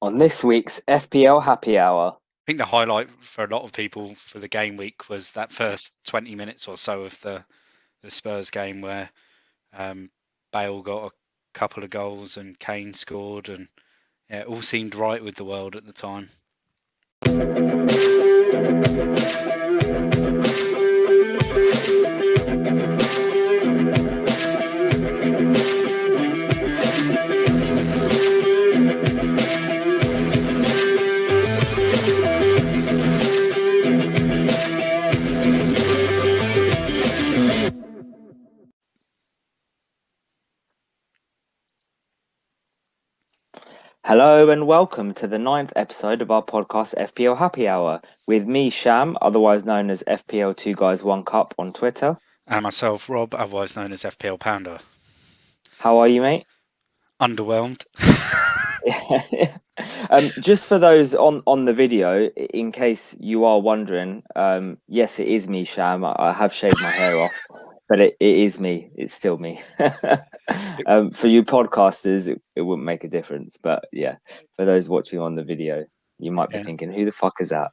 On this week's FPL Happy Hour. I think the highlight for a lot of people for the game week was that first 20 minutes or so of the Spurs game where Bale got a couple of goals and Kane scored, and yeah, it all seemed right with the world at the time. Hello and welcome to the ninth episode of our podcast FPL Happy Hour with me, Sham, otherwise known as FPL 2 Guys 1 Cup on Twitter. And myself, Rob, otherwise known as FPL Panda. How are you, mate? Underwhelmed. Just for those on the video, in case you are wondering, yes, it is me, Sham. I have shaved my hair off, but it is me. It's still me. For you podcasters, it wouldn't make a difference, but yeah, for those watching on the video, you might be Yeah, thinking, who the fuck is that?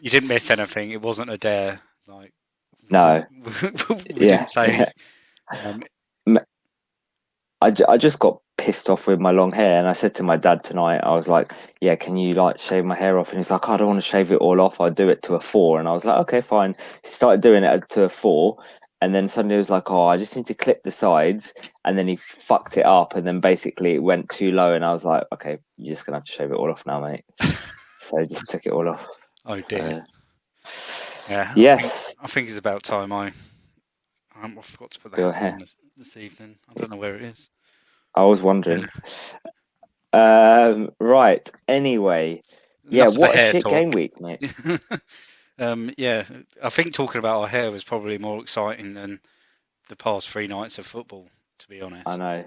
you didn't miss anything. It wasn't a dare. Like we didn't, No, we didn't yeah, say. yeah. Um, I just got pissed off with my long hair, and I said to my dad tonight, I was like, "Yeah, can you like shave my hair off?" And he's like, "I don't want to shave it all off. I'll do it to a four." And I was like, "Okay, fine." He started doing it to a four, and then suddenly he was like, "Oh, I just need to clip the sides," and then he fucked it up, and then basically it went too low, and I was like, "Okay, you're just gonna have to shave it all off now, mate." So I just took it all off. oh dear. So Yeah, I think yes, I think it's about time I forgot to put the your hat on hair. this evening. I don't know where it is. I was Yeah. wondering. Right. Anyway, yeah, Enough of the what a hair shit game talk. week, mate. Yeah, I think talking about our hair was probably more exciting than the past 3 nights of football, to be I honest. know.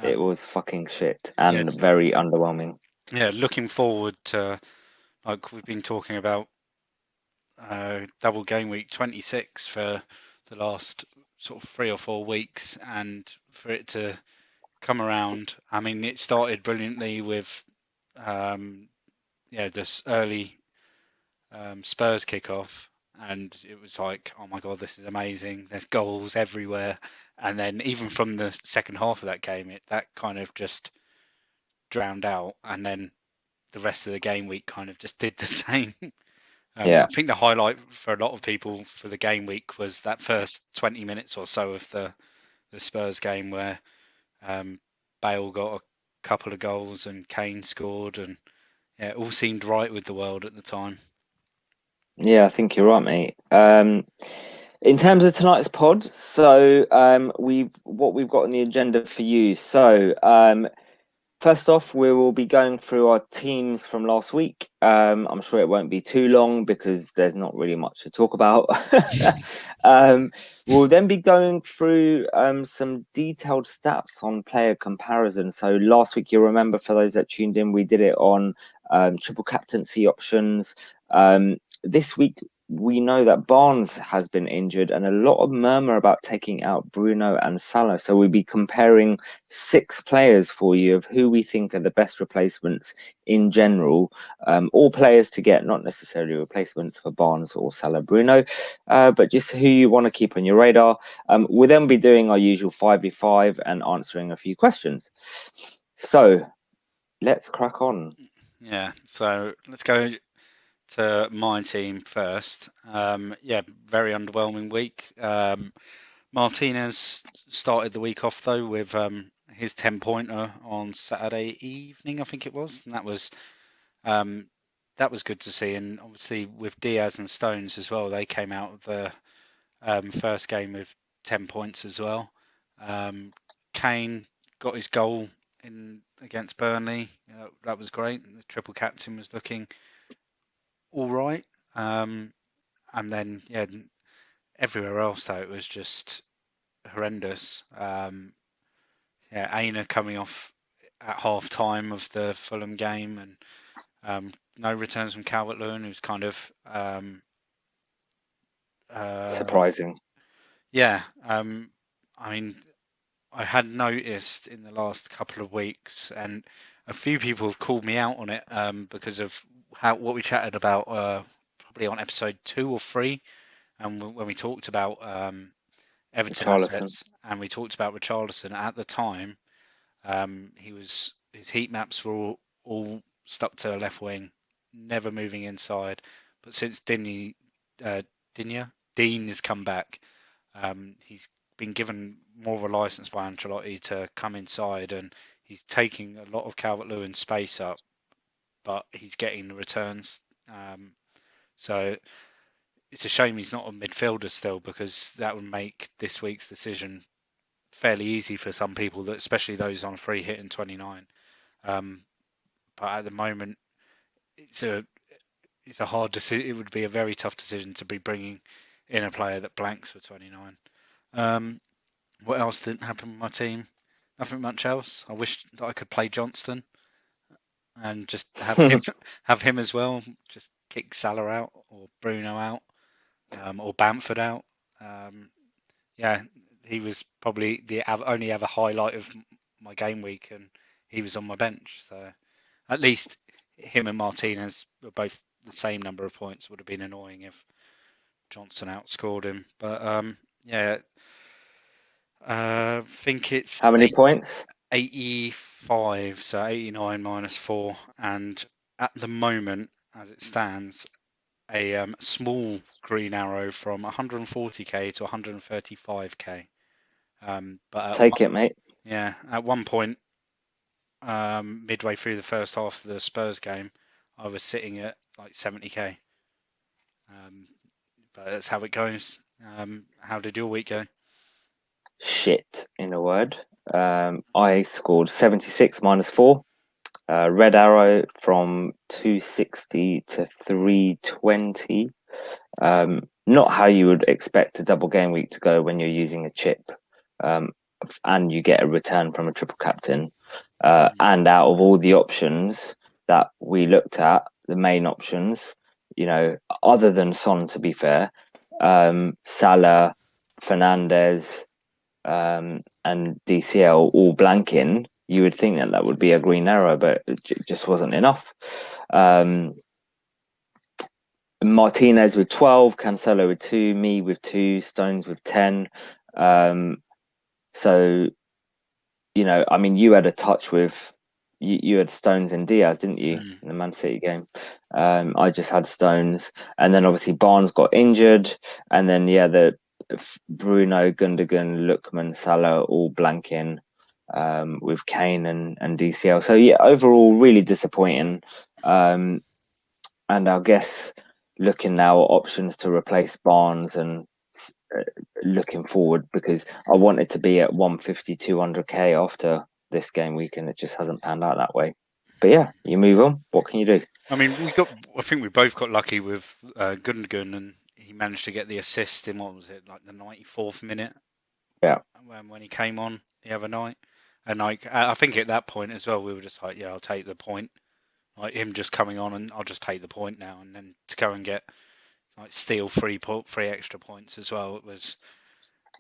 It Um, was fucking shit yeah, and very underwhelming. yeah, looking forward to, like we've been talking about, double game week 26 for the last sort of 3 or 4 weeks, and for it to come around. I mean, it started brilliantly with, um, yeah, this early Spurs kickoff, and it was like, oh my god, this is amazing. There's goals everywhere, and then even from the second half of that game, that kind of just drowned out, and then the rest of the game week kind of just did the same. I Yeah. think the highlight for a lot of people for the game week was that first 20 minutes or so of the Spurs game where um, Bale got a couple of goals and Kane scored, and yeah, it all seemed right with the world at the time. Yeah, I think you're right, mate. In terms of tonight's pod, so we've got on the agenda for you. So first off, we will be going through our teams from last week. I'm sure it won't be too long because there's not really much to talk about. um, we'll then be going through some detailed stats on player comparison. So last week, you'll remember for those that tuned in, we did it on triple captaincy options. This week, we know that Barnes has been injured and a lot of murmur about taking out Bruno and Salah. So we'll be comparing 6 players for you of who we think are the best replacements in general. All players to get, not necessarily replacements for Barnes or Salah Bruno, but just who you want to keep on your radar. We'll then be doing our usual 5v5 and answering a few questions. So let's crack on. Yeah, so let's go to my team first. Yeah, very underwhelming week. Martinez started the week off though with his 10-pointer on Saturday evening, I think it was, and um, that was good to see. And obviously with Diaz and Stones as well, they came out of the first game with 10 points as well. Um, Kane got his goal in against Burnley. That was great. The triple captain was looking all right. Um, and then yeah, everywhere else though it was just horrendous. Yeah, Aina coming off at half time of the Fulham game, and no returns from Calvert-Lewin, who's kind of uh, Surprising. yeah. I mean, I had noticed in the last couple of weeks, and a few people have called me out on it because of what we chatted about probably on episode 2 or 3, and when we talked about Everton Richarlison. assets and we talked about Richarlison at the time. His heat maps were all stuck to the left wing, never moving inside. But since Dean has come back, he's been given more of a license by Ancelotti to come inside, and he's taking a lot of Calvert-Lewin's space up, but he's getting the returns. So it's a shame he's not a midfielder still, because that would make this week's decision fairly easy for some people, that especially those on a free hit in 29. But at the moment, it's a hard decision. It would be a very tough decision to be bringing in a player that blanks for 29. What else didn't happen with my team? Nothing much else. I wish that I could play Johnston and just have him as well. Just kick Salah out or Bruno out, or Bamford out. Yeah, he was probably the only ever highlight of my game week, and he was on my bench. So at least him and Martinez were both the same number of points. Would have been annoying if Johnson outscored him. But yeah, I think it's How many points? 85, so 89 minus 4. And at the moment, as it stands, a small green arrow from 140k to 135k. But Take it, mate. at one point, midway through the first half of the Spurs game, I was sitting at like 70k. But that's how it goes. How did your week go? Shit, in a word. I scored 76 minus 4. Red arrow from 260 to 320. Not how you would expect a double game week to go when you're using a chip, and you get a return from a triple captain. And out of all the options that we looked at, the main options, other than Son, to be fair, Salah, Fernandez, and DCL all blanking, you would think that would be a green arrow, but it just wasn't enough. Martinez with 12, Cancelo with 2, me with 2, Stones with 10. So, I mean, you had a touch with you had Stones and Diaz, didn't you, in the Man City game? I just had Stones, and then obviously Barnes got injured, and then the Bruno, Gundogan, Lookman, Salah all blanking, with Kane and DCL. So yeah, overall really disappointing. And I guess looking now at options to replace Barnes and looking forward, because I wanted to be at 150, 200k after this game week, and it just hasn't panned out that way. But yeah, you move on. What can you do? I mean, I think we both got lucky with Gundogan, and he managed to get the assist in, what was it, like the 94th minute? Yeah. When he came on the other night. And like, I think at that point as well, we were just like, yeah, I'll take the point. Like him just coming on, and I'll just take the point now, and then to go and get like steal three extra points as well.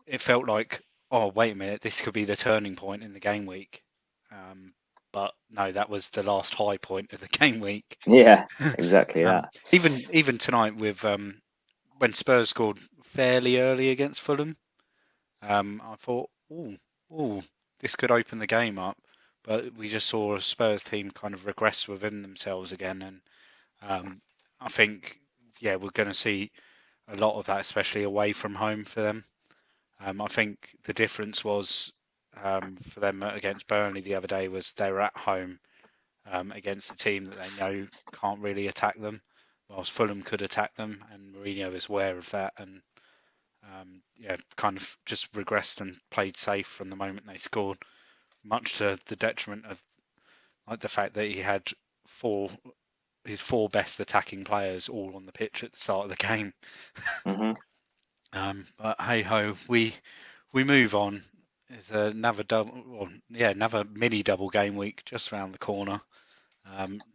It felt like, oh wait a minute, this could be the turning point in the game week. But no, that was the last high point of the game week. Yeah, exactly that. Even tonight with when Spurs scored fairly early against Fulham, I thought, oh, this could open the game up. But we just saw a Spurs team kind of regress within themselves again, and I think, yeah, we're going to see a lot of that, especially away from home for them. I think the difference was for them against Burnley the other day was they were at home against a team that they know can't really attack them, whilst Fulham could attack them, and Mourinho is aware of that, and kind of just regressed and played safe from the moment they scored, much to the detriment of like the fact that he had his four best attacking players all on the pitch at the start of the game. Mm-hmm. But hey ho, we move on. It's another another mini double game week just around the corner.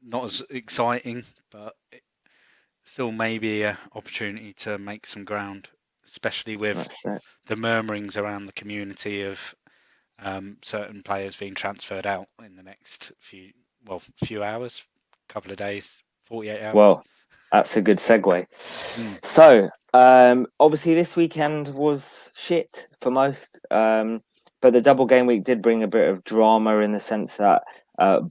Not as exciting, but still maybe an opportunity to make some ground, especially with the murmurings around the community of certain players being transferred out in the next few well, a few hours, couple of days, 48 hours. Well, that's a good segue. Mm. So, obviously, this weekend was shit for most, but the double game week did bring a bit of drama in the sense that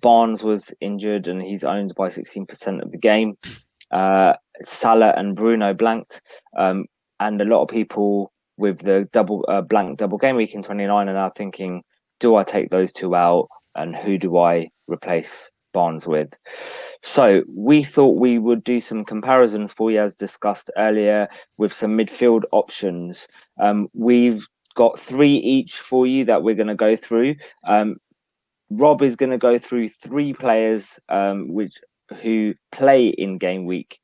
Barnes was injured and he's owned by 16% of the game. Salah and Bruno blanked, and a lot of people with the double blank double game week in 29 are now thinking, do I take those two out, and who do I replace Barnes with? So we thought we would do some comparisons for you, as discussed earlier, with some midfield options. We've got three each for you that we're going to go through. Rob is going to go through three players who play in game week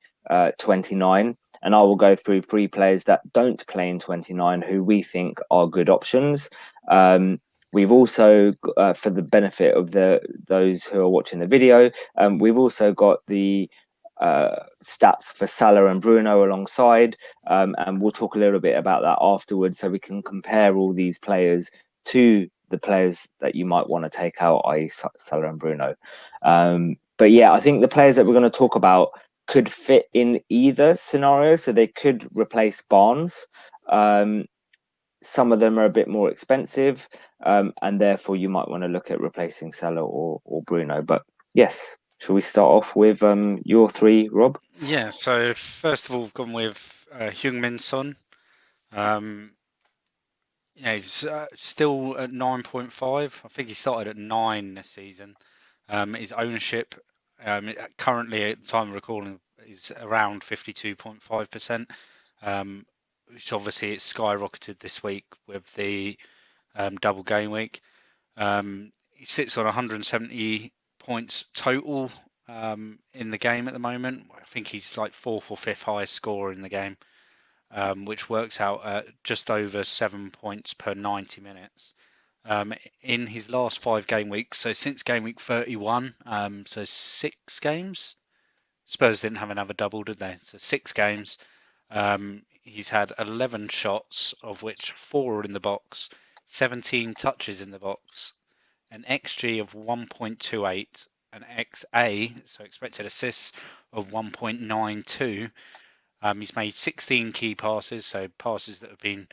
29, and I will go through three players that don't play in 29 who we think are good options. We've also, for the benefit of those who are watching the video, we've also got the stats for Salah and Bruno alongside, and we'll talk a little bit about that afterwards, so we can compare all these players to the players that you might want to take out, i.e. Salah and Bruno. But yeah, I think the players that we're going to talk about could fit in either scenario, so they could replace Barnes. Some of them are a bit more expensive, and therefore you might want to look at replacing Salah or Bruno. But yes, shall we start off with your three, Rob? Yeah, so first of all, we've gone with Heung-min Son. Yeah, he's still at 9.5. I think he started at 9 this season. His ownership currently at the time of recording is around 52.5%, which obviously it's skyrocketed this week with the double game week. He sits on 170 points total in the game at the moment. I think he's like fourth or fifth highest scorer in the game. Which works out at just over 7 points per 90 minutes. In his last 5 game weeks, so since game week 31, so 6 games. Spurs didn't have another double, did they? So 6 games. He's had 11 shots, of which 4 are in the box, 17 touches in the box, an XG of 1.28, an XA, so expected assists, of 1.92. He's made 16 key passes, so passes that have been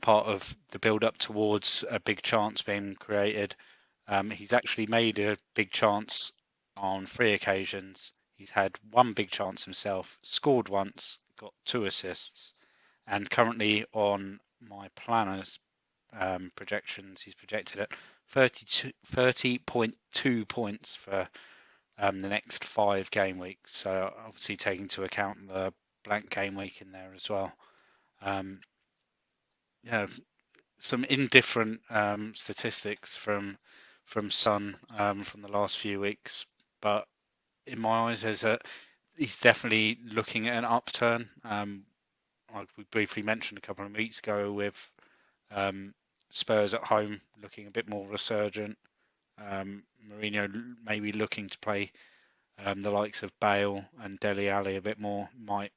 part of the build-up towards a big chance being created. He's actually made a big chance on 3 occasions. He's had 1 big chance himself, scored once, got 2 assists, and currently on my planner's projections, he's projected at 30.2 points for the next 5 game weeks. So obviously taking into account the blank game week in there as well. Yeah, some indifferent statistics from Son from the last few weeks, but in my eyes, he's definitely looking at an upturn. Like we briefly mentioned a couple of weeks ago, with Spurs at home looking a bit more resurgent. Mourinho maybe looking to play the likes of Bale and Dele Alli a bit more, might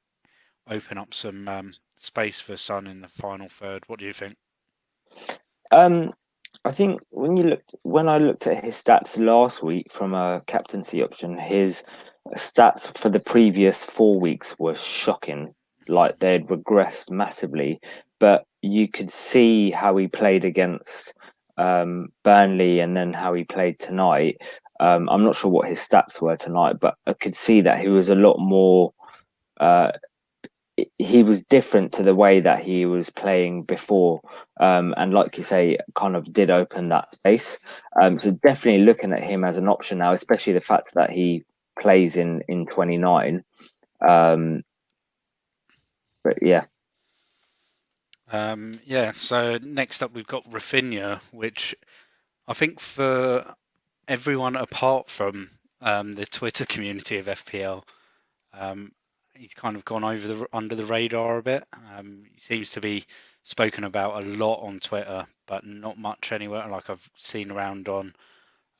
open up some space for Son in the final third. What do you think? I think when I looked at his stats last week from a captaincy option, his stats for the previous 4 weeks were shocking. Like they'd regressed massively, but you could see how he played against Burnley and then how he played tonight. I'm not sure what his stats were tonight, but I could see that he was a lot more. He was different to the way that he was playing before, and like you say, kind of did open that space. So definitely looking at him as an option now, especially the fact that he plays in 29. But yeah. Yeah, so next up we've got Rafinha, which I think for everyone apart from the Twitter community of FPL, he's kind of gone under the radar a bit. He seems to be spoken about a lot on Twitter, but not much anywhere. Like I've seen around on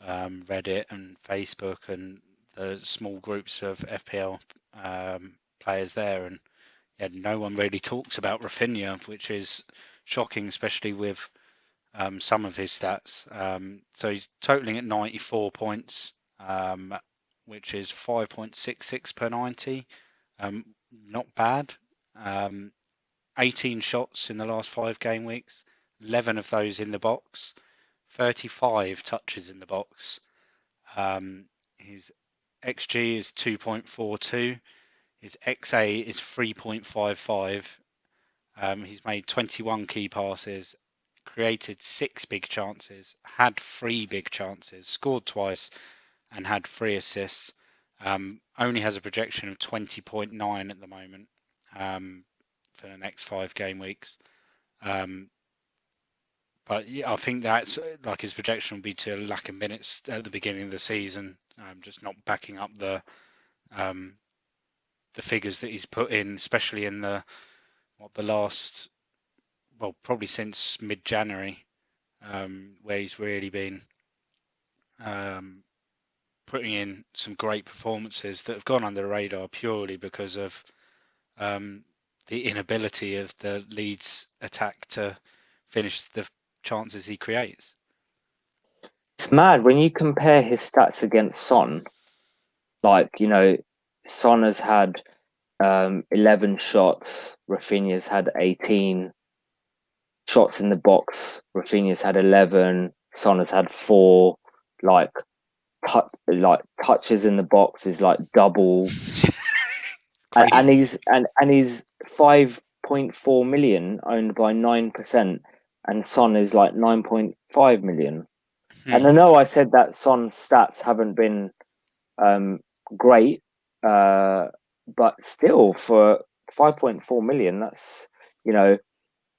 Reddit and Facebook and the small groups of FPL players there, and yeah, no one really talks about Rafinha, which is shocking, especially with some of his stats. So he's totaling at 94 points. which is 5.66 per 90. Not bad. 18 shots in the last 5 game weeks, 11 of those in the box, 35 touches in the box. His XG is 2.42. His XA is 3.55. He's made 21 key passes, created 6 big chances, had 3 big chances, scored twice, and had 3 assists. Only has a projection of 20.9 at the moment for the next 5 game weeks. But yeah, I think that's like his projection will be to a lack of minutes at the beginning of the season, just not backing up the figures that he's put in, especially in the last, well, probably since mid-January, where he's really been putting in some great performances that have gone under the radar purely because of the inability of the Leeds attack to finish the chances he creates. It's mad when you compare his stats against Son. Like, Son has had 11 shots, Rafinha's had 18 shots in the box, Rafinha's had 11, Son has had 4. Like, touches in the box is like double, and Crazy. he's 5.4 million, owned by 9%, and Son is like 9.5 million. And I know I said that Son's stats haven't been great, but still for 5.4 million, that's, you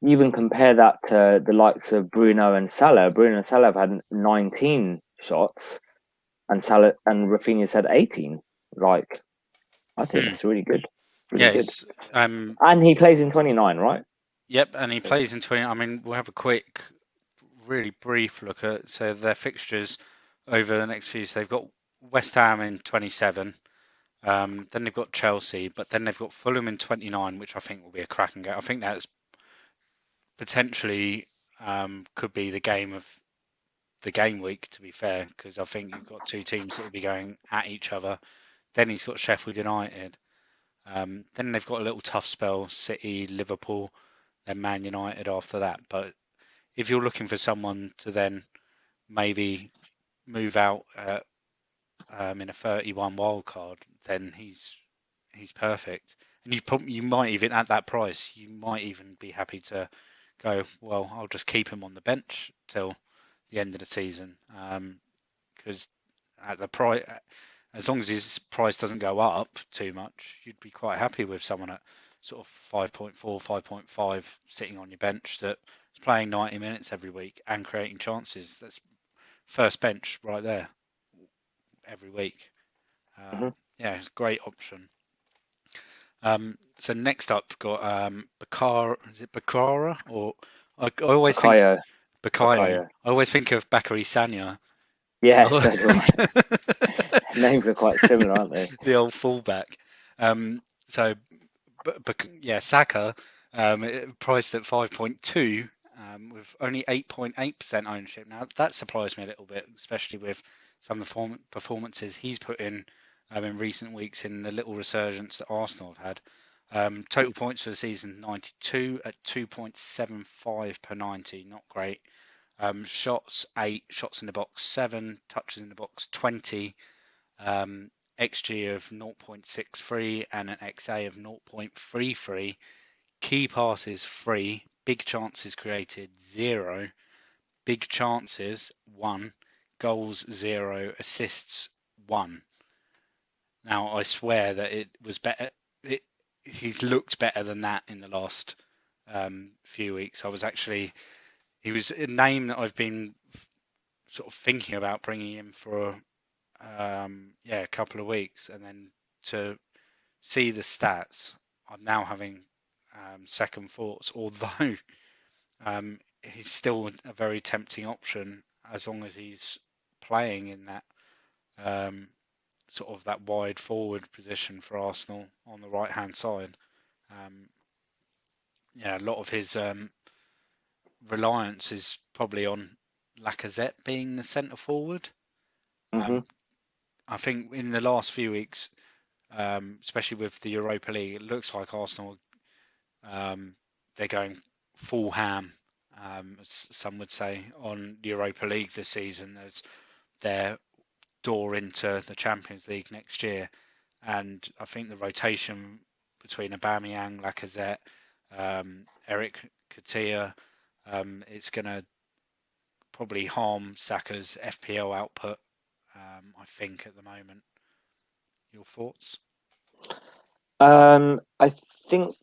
even compare that to the likes of Bruno and Salah. Bruno and Salah have had 19 shots, and Salah and Rafinha's had 18. Like, I think that's really good. Really Yeah, good. it's And he plays in 29, right? yep, and he plays in 20. I mean, we'll have a quick, really brief look at their fixtures over the next few. So they've got West Ham in 27. Then they've got Chelsea, but then they've got Fulham in 29, which I think will be a cracking game. I think that's potentially could be the game of the game week, to be fair, because I think you've got 2 teams that will be going at each other. Then he's got Sheffield United. Then they've got a little tough spell: City, Liverpool, then Man United after that. But if you're looking for someone to then maybe move out in a 31 wild card, then he's perfect. And you might even, at that price, you might even be happy to go, well, I'll just keep him on the bench till the end of the season, because at the price, as long as his price doesn't go up too much, you'd be quite happy with someone at sort of 5.4, 5.5 sitting on your bench that's playing 90 minutes every week and creating chances. That's first bench right there every week. Yeah, it's a great option. So next up, we've got Bakar. Is it Bakara or I always think Bakayo. I always think of Bakary Sanya. Yeah, so do I. Names are quite similar, aren't they? The old fullback. So, yeah, Saka, priced at 5.2, with only 8.8% ownership. Now that surprised me a little bit, especially with some of the performances he's put in recent weeks in the little resurgence that Arsenal have had. Total points for the season 92 at 2.75 per 90, not great. Shots 8, shots in the box 7, touches in the box 20, XG of 0.63 and an XA of 0.33. Key passes 3, big chances created 0, big chances 1, goals 0, assists 1. Now I swear that it was better. He's looked better than that in the last few weeks. He was a name that I've been sort of thinking about bringing in for a couple of weeks, and then to see the stats, I'm now having second thoughts. Although he's still a very tempting option as long as he's playing in that sort of that wide forward position for Arsenal on the right hand side. A lot of his reliance is probably on Lacazette being the centre forward. I think in the last few weeks, especially with the Europa League, it looks like Arsenal, they're going full ham, as some would say, on Europa League this season as their door into the Champions League next year. And I think the rotation between Aubameyang, Lacazette, Eric Coutinho, it's going to probably harm Saka's FPL output, I think, at the moment. Your thoughts? I think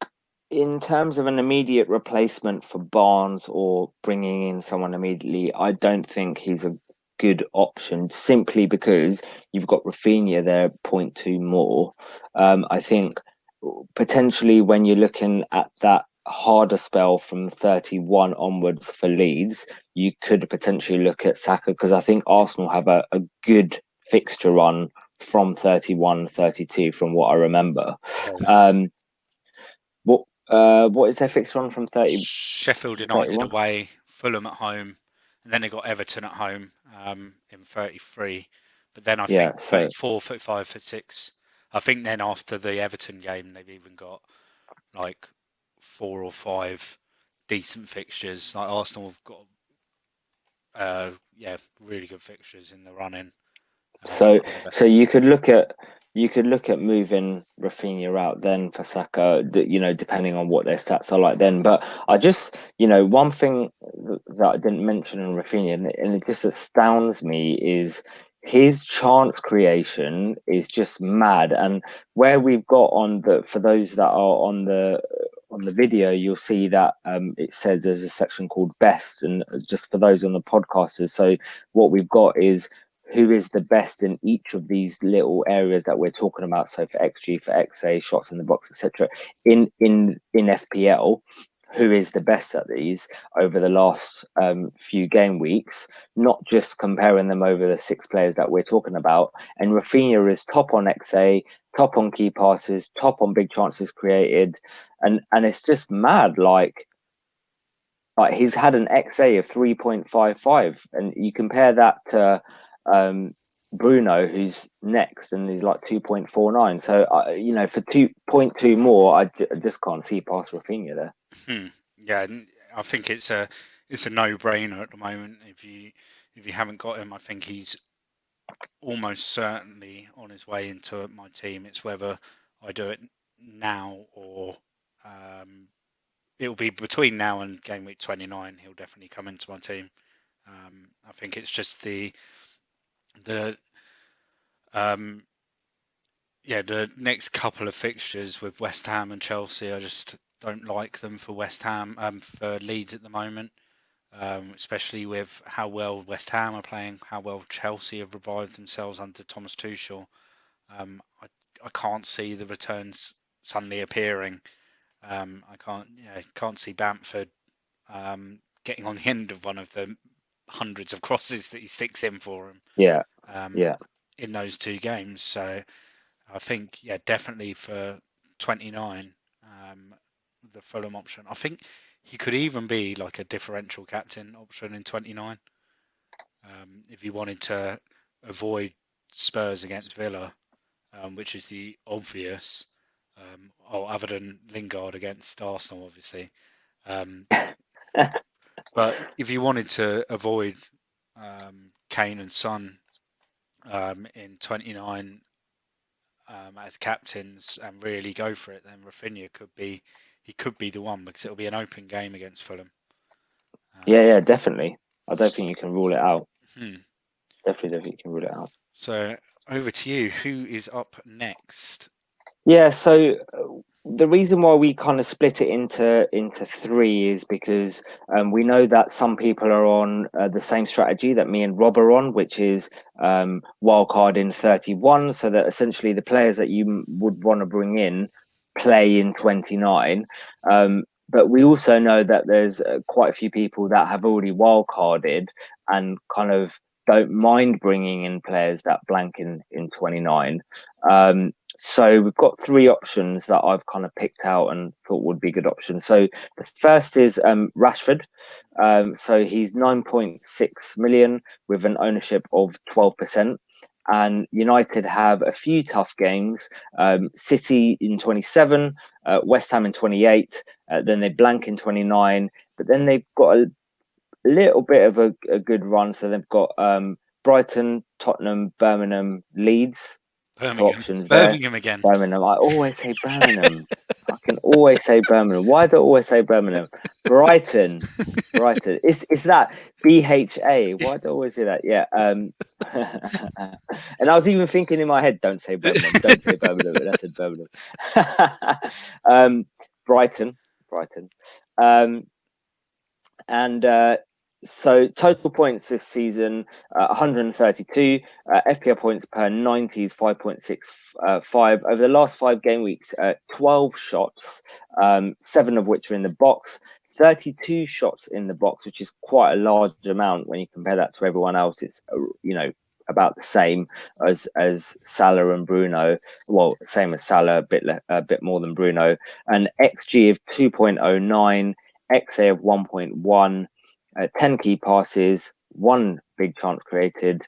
in terms of an immediate replacement for Barnes or bringing in someone immediately, I don't think he's a good option simply because you've got Rafinha there 0.2 more. I think potentially when you're looking at that harder spell from 31 onwards for Leeds, you could potentially look at Saka because I think Arsenal have a good fixture run from 31, 32 from what I remember. Yeah. Um, what is their fixture on from 30 Sheffield from United 31? away, Fulham at home, and then they got Everton at home in 33. But then I Yeah, think so 34, 35, 36. I think then after the Everton game, they've even got like 4 or 5 decent fixtures. Like Arsenal have got, yeah, really good fixtures in the running So, for the best so spot. you could look at moving Rafinha out then for Saka, depending on what their stats are like then. But I just, one thing that I didn't mention in Rafinha, and it just astounds me, is his chance creation is just mad. And where we've got on for those that are on the video, you'll see that it says there's a section called best, and just for those on the podcasters. So what we've got is who is the best in each of these little areas that we're talking about. So for XG, for XA, shots in the box, etc. In FPL, who is the best at these over the last few game weeks? Not just comparing them over the 6 players that we're talking about. And Rafinha is top on XA, top on key passes, top on big chances created, and it's just mad. Like he's had an XA of 3.55, and you compare that to Bruno, who's next, and he's like 2.49. So, for 2.2 more, I just can't see past Rafinha there. Yeah, I think it's a no-brainer at the moment. If you haven't got him, I think he's almost certainly on his way into my team. It's whether I do it now or it'll be between now and game week 29. He'll definitely come into my team. I think it's just the um, yeah, the next couple of fixtures with West Ham and Chelsea, I just don't like them for West Ham, for Leeds at the moment, especially with how well West Ham are playing, how well Chelsea have revived themselves under Thomas Tuchel. I can't see the returns suddenly appearing. I can't see Bamford getting on the end of one of the hundreds of crosses that he sticks in for him Yeah, um, yeah, in those 2 games. So I think, yeah, definitely for 29, the Fulham option. I think he could even be like a differential captain option in 29, if you wanted to avoid Spurs against Villa, which is the obvious, other than Lingard against Arsenal, obviously. Um, but if you wanted to avoid Kane and Son in 29 as captains and really go for it, then Rafinha could be the one because it'll be an open game against Fulham. yeah, definitely. I don't think you can rule it out. Hmm. Definitely you can rule it out. So over to you. Who is up next? Yeah, so the reason why we kind of split it into 3 is because we know that some people are on the same strategy that me and Rob are on, which is wildcard in 31, so that essentially the players that you would want to bring in play in 29. But we also know that there's quite a few people that have already wildcarded and kind of don't mind bringing in players that blank in 29. So we've got 3 options that I've kind of picked out and thought would be good options. So the first is Rashford. So he's 9.6 million with an ownership of 12%. and United have a few tough games. City in 27, West Ham in 28, then they blank in 29, but then they've got a little bit of a good run. So they've got Brighton, Tottenham, Birmingham, Leeds. So Birmingham, options there. Birmingham again. Birmingham. I always say Birmingham. I can always say Birmingham. Why do I always say Birmingham? Brighton. Brighton. It's that BHA. Why do I always say that? Yeah. And I was even thinking in my head, don't say Birmingham, don't say Birmingham, and I said Birmingham. Brighton. Brighton. And so total points this season, 132. FPL points per 90 is 5.65. Over the last 5 game weeks, 12 shots, 7 of which are in the box, 32 shots in the box, which is quite a large amount when you compare that to everyone else. It's about the same as Salah and Bruno. Well, same as Salah, a bit more than Bruno. An XG of 2.09. XA of 1.1, 10 key passes, 1 big chance created,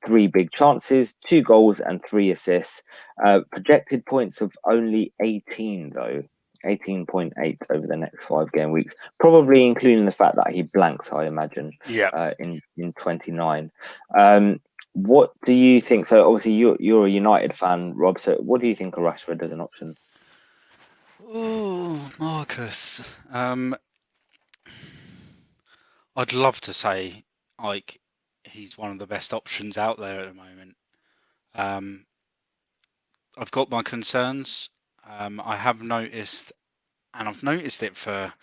3 big chances, 2 goals and 3 assists. Projected points of only 18 though. 18.8 over the next 5 game weeks, probably including the fact that he blanks, I imagine, Yeah. in 29. What do you think? So obviously you're a United fan, Rob. So what do you think of Rashford as an option? Oh, Marcus. I'd love to say like he's one of the best options out there at the moment. I've got my concerns. I have noticed, and I've noticed it for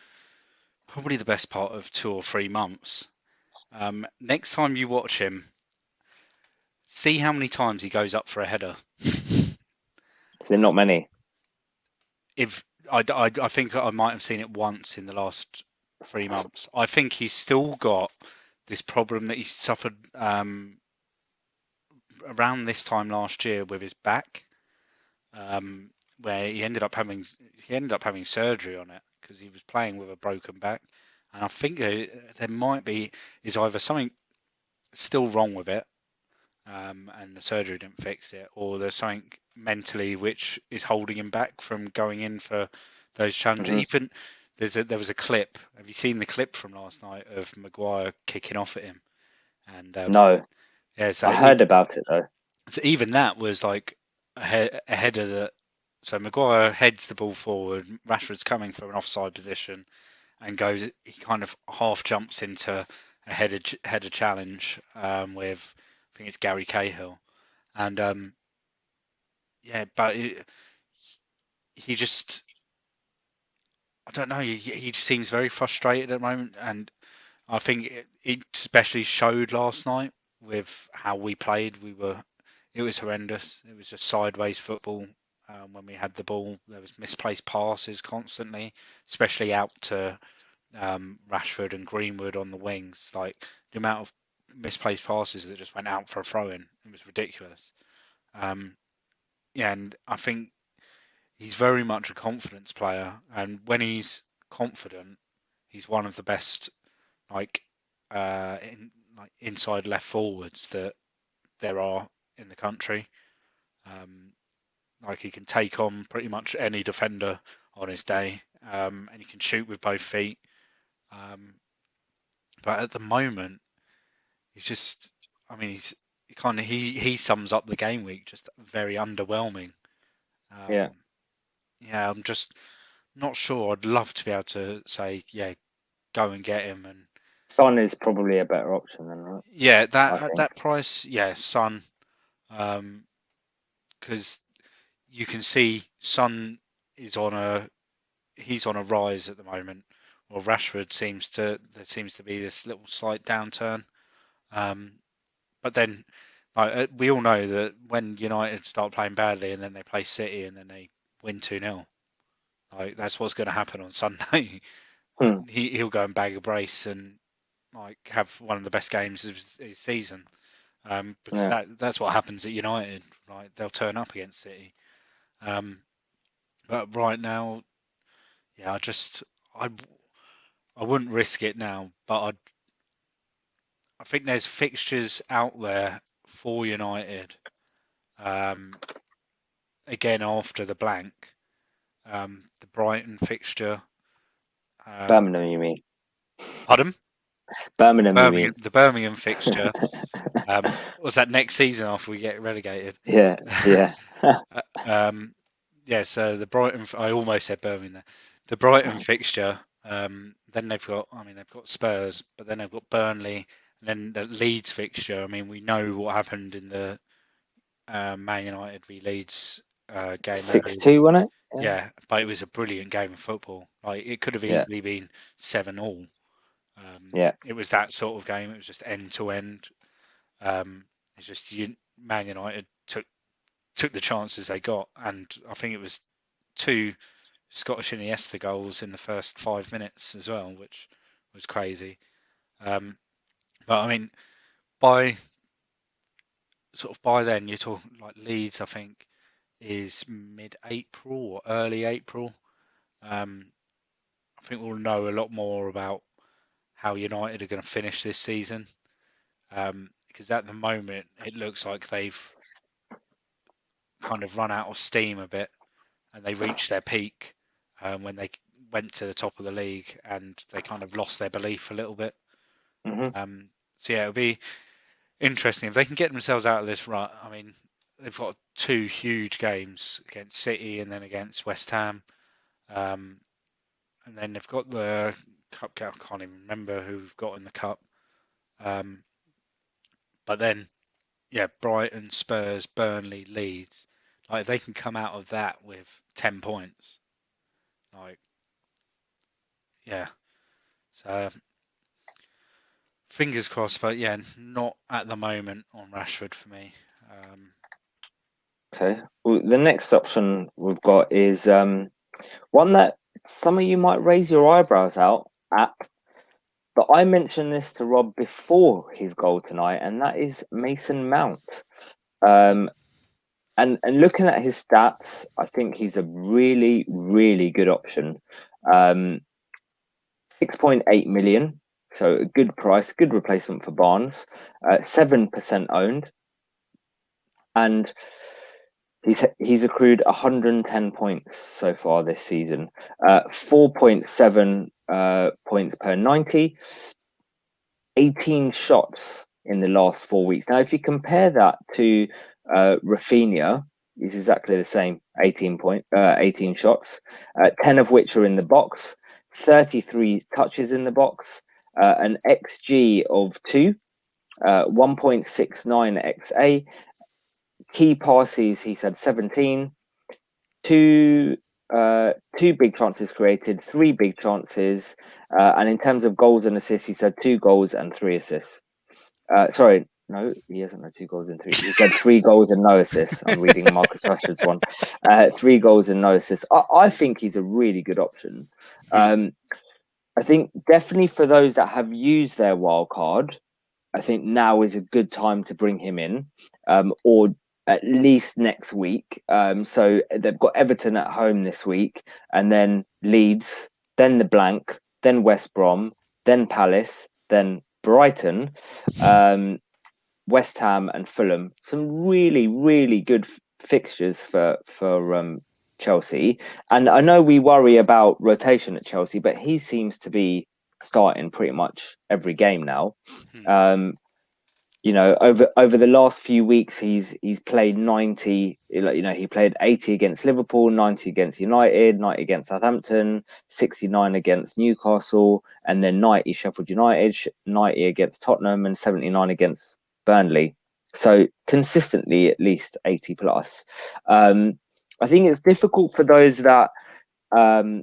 probably the best part of 2 or 3 months. Next time you watch him, see how many times he goes up for a header. Is there not many? If I think I might have seen it once in the last 3 months. I think he's still got this problem that he suffered around this time last year with his back, where he ended up having surgery on it because he was playing with a broken back. And I think there might be is either something still wrong with it, and the surgery didn't fix it, or there's something mentally which is holding him back from going in for those challenges. Even there was a clip. Have you seen the clip from last night of Maguire kicking off at him? And No, yeah, I heard about it though. so even that was like a header that. So Maguire heads the ball forward. Rashford's coming from an offside position and goes. He kind of half jumps into a header challenge with I think it's Gary Cahill, and yeah, but he just I don't know. He just seems very frustrated at the moment, and I think it especially showed last night with how we played. It was horrendous. It was just sideways football. When we had the ball, there was misplaced passes constantly, especially out to Rashford and Greenwood on the wings. Like the amount of misplaced passes that just went out for a throw-in, it was ridiculous. Yeah, and I think he's very much a confidence player, and when he's confident, he's one of the best inside left forwards that there are in the country. Like he can take on pretty much any defender on his day, and he can shoot with both feet. But at the moment, he's just, I mean, he sums up the game week just very underwhelming. Yeah. Yeah, I'm just not sure. I'd love to be able to say, yeah, go and get him, and Son is probably a better option than right. yeah, I that at think. that price, yeah, Son, because you can see Son is he's on a rise at the moment. Well, Rashford there seems to be this little slight downturn. But then, we all know that when United start playing badly and then they play City and then they win 2-0, like that's what's going to happen on Sunday. Like, Hmm. he'll go and bag a brace and like have one of the best games of his season. Because Yeah. that's what happens at United. Right, they'll turn up against City. But right now, yeah, I I wouldn't risk it now. But I think there's fixtures out there for United, again after the blank, the Brighton fixture. Birmingham, you mean? Pardon? Birmingham, you mean? The Birmingham fixture. Was that next season after we get relegated? Yeah, yeah. Yeah, so the Brighton, I almost said Birmingham there. The Brighton fixture, then they've got, I mean, they've got Spurs, but then they've got Burnley, and then the Leeds fixture. I mean, we know what happened in the Man United v Leeds game earlier 6-2, this. wasn't it? Yeah, but it was a brilliant game of football. Like it could have Yeah, easily been 7-all. yeah. It was that sort of game. It was just end to end. It's just Man United took the chances they got, and I think it was two Scottish Iniesta goals in the first 5 minutes as well, which was crazy. But I mean, by by then you're talking like Leeds. I think is mid-April or early April. I think we'll know a lot more about how United are going to finish this season. Because at the moment it looks like they've kind of run out of steam a bit, and they reached their peak when they went to the top of the league, and they kind of lost their belief a little bit. Hmm. So yeah, it'll be interesting if they can get themselves out of this rut. I mean, they've got two huge games against City and then against West Ham, um, and then they've got the cup. I can't even remember who we've got in the cup. Um, but then, yeah, Brighton, Spurs, Burnley, Leeds. Like if they can come out of that with 10 points, like yeah. So fingers crossed, but yeah, not at the moment on Rashford for me. Okay. Well, the next option we've got is one that some of you might raise your eyebrows out at, but I mentioned this to Rob before his goal tonight, and that is Mason Mount. Um, and looking at his stats, I think he's a really, really good option. 6.8 million, so a good price, good replacement for Barnes. 7% owned, and he's accrued 110 points so far this season. 4.7 points per 90. 18 shots in the last 4 weeks. Now, if you compare that to Rafinha, it's exactly the same. 18 shots, 10 of which are in the box, 33 touches in the box, an XG of 2, 1.69 XA. Key passes, he's had 17, two big chances created, 3 big chances, and in terms of goals and assists, he's had 2 goals and 3 assists. Sorry, no, he hasn't had 2 goals and 3. He's had 3 goals and no assists. I'm reading Marcus Rashford's one. 3 goals and no assists. I think he's a really good option. I think definitely for those that have used their wild card, I think now is a good time to bring him in, or at least next week. So they've got Everton at home this week, and then Leeds, then the blank, then West Brom, then Palace, then Brighton, West Ham, and Fulham. Some really, really good fixtures for Chelsea. And I know we worry about rotation at Chelsea, but he seems to be starting pretty much every game now. Over the last few weeks, he's played 90. He played 80 against Liverpool, 90 against United, 90 against Southampton, 69 against Newcastle, and then 90 Sheffield United, 90 against Tottenham, and 79 against Burnley. So consistently, at least 80 plus. I think it's difficult for um,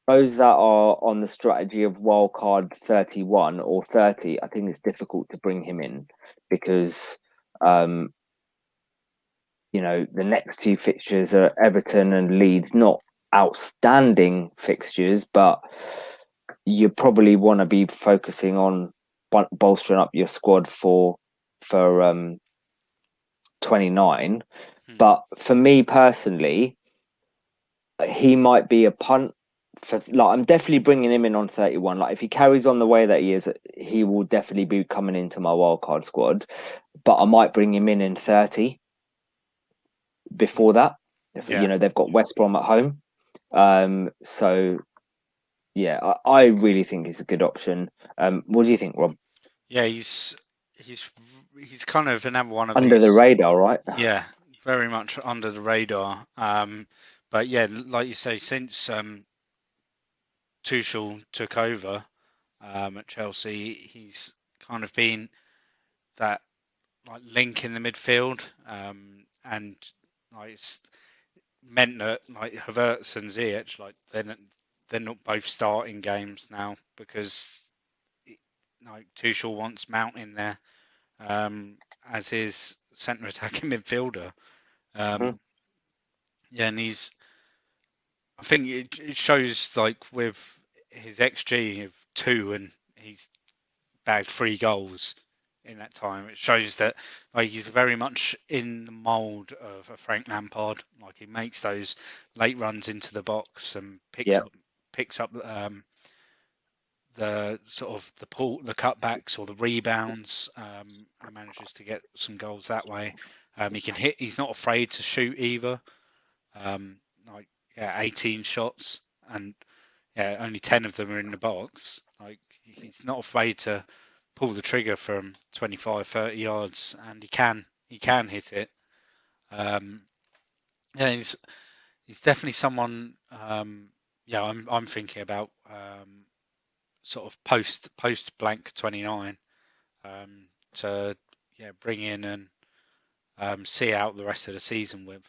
those that are on the strategy of wildcard 31 or 30. I think it's difficult to bring him in because, the next 2 fixtures are Everton and Leeds, not outstanding fixtures, but you probably want to be focusing on bolstering up your squad for 29. But for me personally, he might be a punt I'm definitely bringing him in on 31. Like if he carries on the way that he is, he will definitely be coming into my wildcard squad. But I might bring him in 30 before that. If Yeah. they've got West Brom at home. So yeah, I really think he's a good option. What do you think, Rob? Yeah, he's kind of another one of Under the these. radar, right? Yeah, very much under the radar. But yeah, like you say, since Tuchel took over at Chelsea, he's kind of been that like link in the midfield, and like it's meant that like Havertz and Ziyech, like they're not both starting games now because like Tuchel wants Mount in there as his centre attacking midfielder. Mhm. Yeah, and I think it shows like with his XG of 2 and he's bagged 3 goals in that time. It shows that like he's very much in the mould of a Frank Lampard. Like he makes those late runs into the box and Yeah. picks up the sort of the cutbacks or the rebounds, and manages to get some goals that way. He can hit. He's not afraid to shoot either. Um, like 18 shots and only 10 of them are in the box. Like he's not afraid to pull the trigger from 25, 30 yards, and he can hit it. Um, yeah, he's definitely someone. I'm thinking about sort of post blank 29 to bring in and see out the rest of the season with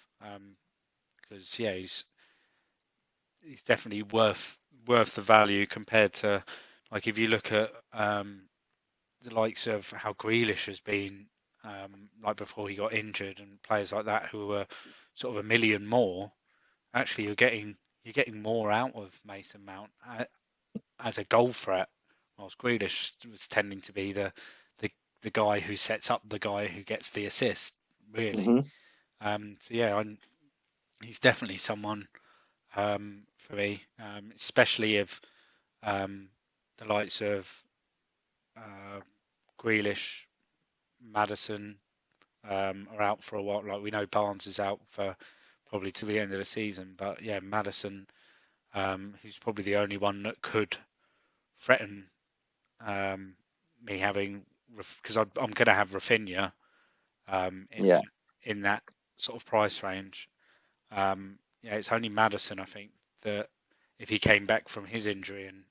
because he's definitely worth the value compared to like if you look at the likes of how Grealish has been like before he got injured and players like that who were sort of a million more. Actually, you're getting more out of Mason Mount as a goal threat, whilst Grealish was tending to be the guy who sets up the guy who gets the assist. Really, Hmm. so yeah, he's definitely someone for me, especially if the likes of uh, Grealish, Madison are out for a while. Like we know Barnes is out for probably to the end of the season, but yeah, Madison, who's probably the only one that could threaten me having because I'm going to have Rafinha Yeah. in that sort of price range. It's only Madison, I think, that if he came back from his injury and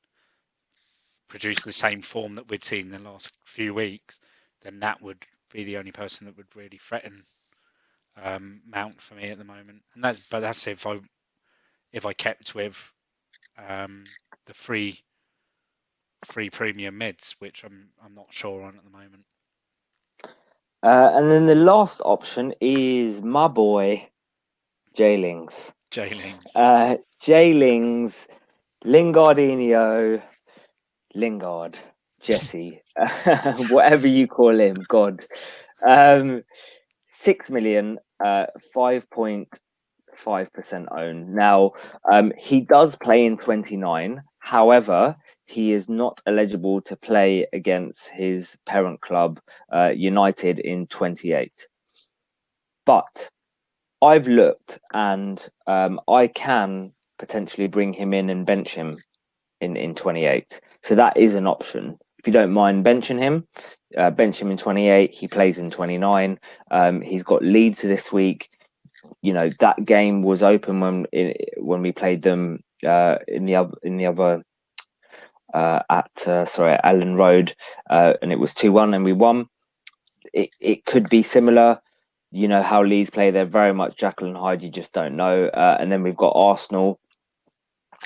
produced the same form that we'd seen in the last few weeks, then that would be the only person that would really threaten Mount for me at the moment. And that's if I kept with the free premium mids, which I'm not sure on at the moment. And then the last option is my boy, Jaylings. Jailings. Jaylings, Lingardinho, Lingard, Jesse, whatever you call him, God. 6 million, 5.5% owned. Now, he does play in 29. However, he is not eligible to play against his parent club, United, in 28. But I've looked and I can potentially bring him in and bench him in 28. So that is an option. If you don't mind benching him, bench him in 28. He plays in 29. He's got Leeds this week. That game was open when we played them in the other at Allen Road, and it was 2-1 and we won. It could be similar. You know how Leeds play; they're very much Jekyll and Hyde. You just don't know. And then we've got Arsenal.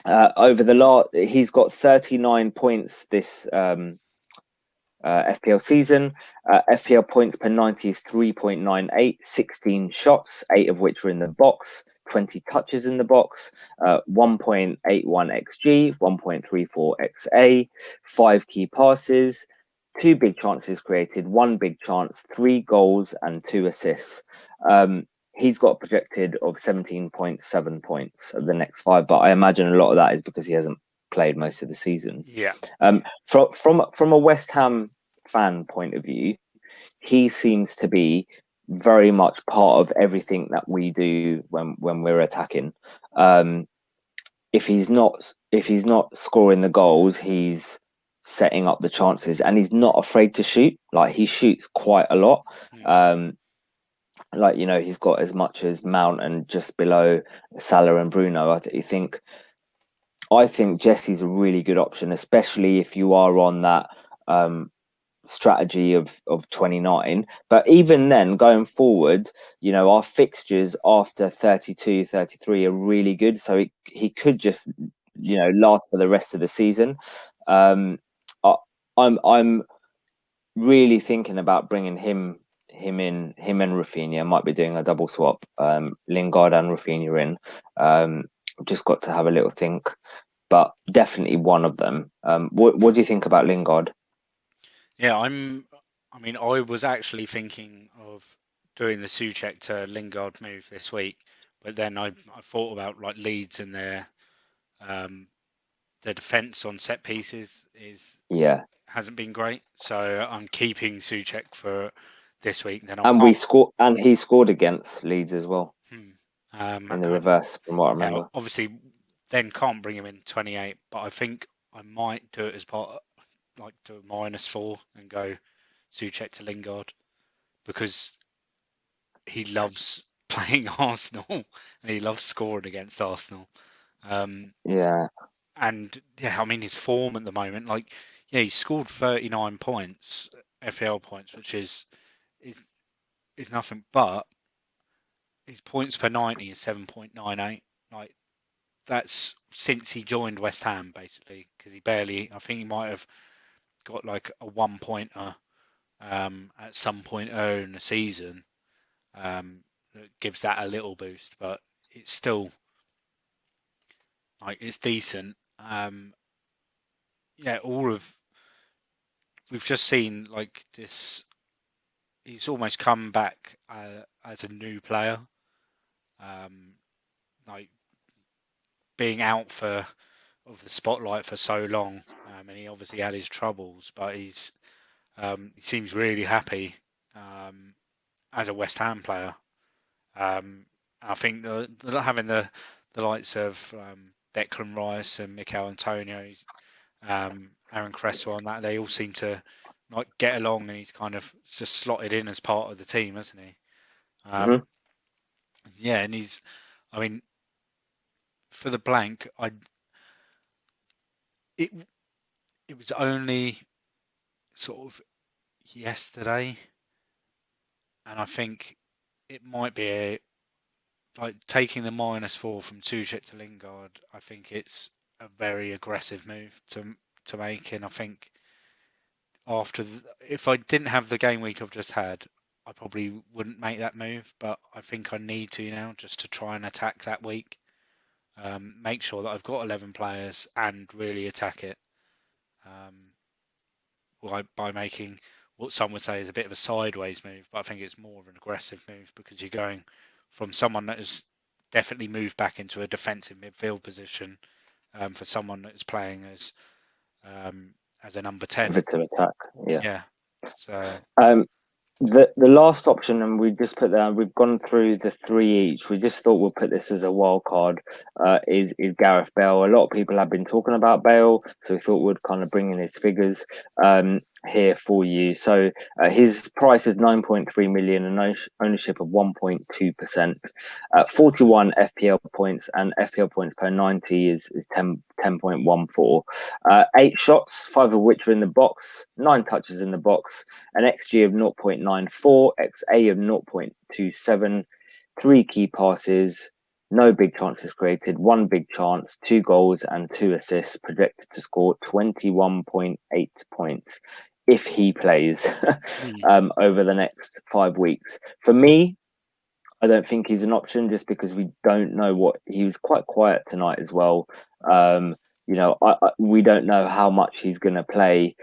Over the last, he's got 39 points this FPL season. FPL points per 90 is 3.98, 16 shots, 8 of which are in the box, 20 touches in the box, 1.81 XG, 1.34 XA, 5 key passes, 2 big chances created, 1 big chance, 3 goals, and 2 assists. he's got a projected of 17.7 points of the next 5, but I imagine a lot of that is because he hasn't played most of the season. Yeah. From a West Ham fan point of view, he seems to be very much part of everything that we do when we're attacking. If he's not scoring the goals, he's setting up the chances, and he's not afraid to shoot. Like, he shoots quite a lot. Mm. Like, he's got as much as Mount and just below Salah and Bruno. I think Jesse's a really good option, especially if you are on that strategy of 29. But even then, going forward, our fixtures after 32, 33 are really good, so he could just last for the rest of the season. I, I'm really thinking about bringing him and Rafinha. Might be doing a double swap, Lingard and Rafinha in. Just got to have a little think, but definitely one of them. What do you think about Lingard? Yeah, I was actually thinking of doing the Souček to Lingard move this week, but then I thought about like Leeds and their defense on set pieces Yeah. hasn't been great, so I'm keeping Souček for this week. Then I And can't. he scored against Leeds as well Hmm, in the and reverse, from what I yeah, remember. obviously, then can't bring him in 28, but I think I might do it as part, like do a -4 and go Souček to Lingard because he loves playing Arsenal and he loves scoring against Arsenal. Yeah, And yeah, I mean his form at the moment, like yeah, he scored 39 points, FPL points, which is is nothing, but his points per 90 is 7.98. Like that's since he joined West Ham basically, because I think he might have got like a 1 pointer at some point earlier in the season. That gives that a little boost, but it's still like it's decent. Yeah, we've just seen like this. He's almost come back as a new player, um, like being out of the spotlight for so long, and he obviously had his troubles, but he seems really happy as a West Ham player. I think having the likes of Declan Rice and Mikel Antonio, Aaron Cresswell, and that they all seem to like get along, and he's kind of just slotted in as part of the team, hasn't he? hmm Yeah, and I mean, for the blank, it it was only sort of yesterday, and I think it might be like taking the -4 from Tuchel to Lingard. I think it's a very aggressive move to make, and I think if I didn't have the game week I've just had, I probably wouldn't make that move, but I think I need to now just to try and attack that week. Make sure that I've got 11 players and really attack it by making what some would say is a bit of a sideways move, but I think it's more of an aggressive move because you're going from someone that has definitely moved back into a defensive midfield position for someone that is playing as a number 10. pivotal attack. Yeah. Yeah. So Um, the last option, and we just put down. We've gone through the three each. We just thought we'll put this as a wild card. Is Gareth Bale? A lot of people have been talking about Bale, so we thought we'd kind of bring in his figures here for you. So his price is 9.3 million and ownership of 1.2%. 41 FPL points, and FPL points per 90 is 10.14. 8 shots, 5 of which are in the box, 9 touches in the box, an XG of 0.94, XA of 0.27, 3 key passes, no big chances created, 1 big chance, 2 goals and 2 assists, projected to score 21.8 points if he plays over the next 5 weeks. For me, I don't think he's an option just because we don't know what he was quite quiet tonight as well. Um, we don't know how much he's going to play.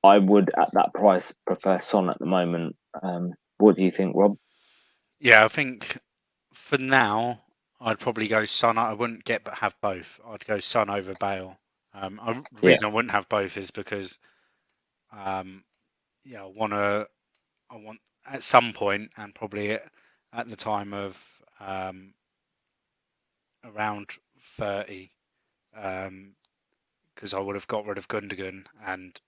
I would, at that price, prefer Son at the moment. What do you think, Rob? Yeah, I think for now I'd probably go Son. I wouldn't have both. I'd go Son over Bale. The Yeah, reason I wouldn't have both is because um, yeah, I want at some point and probably at the time of around 30, because I would have got rid of Gundogan and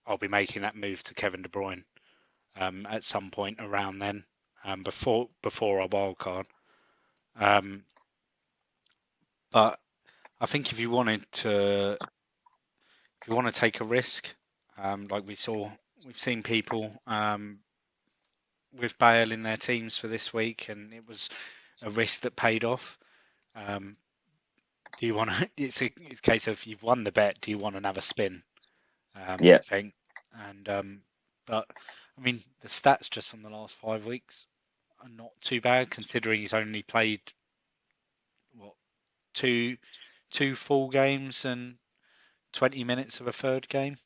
I'll be making that move to Kevin De Bruyne at some point around then, before our wild card. But I think if you want to take a risk, like we've seen people with Bale in their teams for this week, and it was a risk that paid off. Do you want to? It's a case of you've won the bet. Do you want another spin? I yeah, think, and but I mean the stats just from the last 5 weeks are not too bad considering he's only played what two full games and 20 minutes of a third game.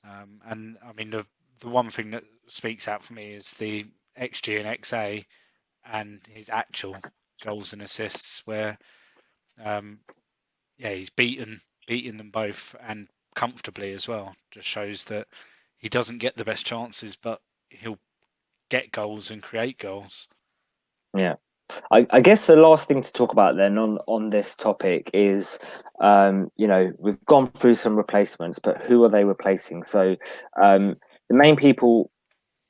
And I mean the one thing that speaks out for me is the XG and XA and his actual goals and assists, where um, yeah, he's beaten them both and comfortably as well. Just shows that he doesn't get the best chances, but he'll get goals and create goals. yeah. I guess the last thing to talk about then on this topic is, we've gone through some replacements, but who are they replacing? So the main people,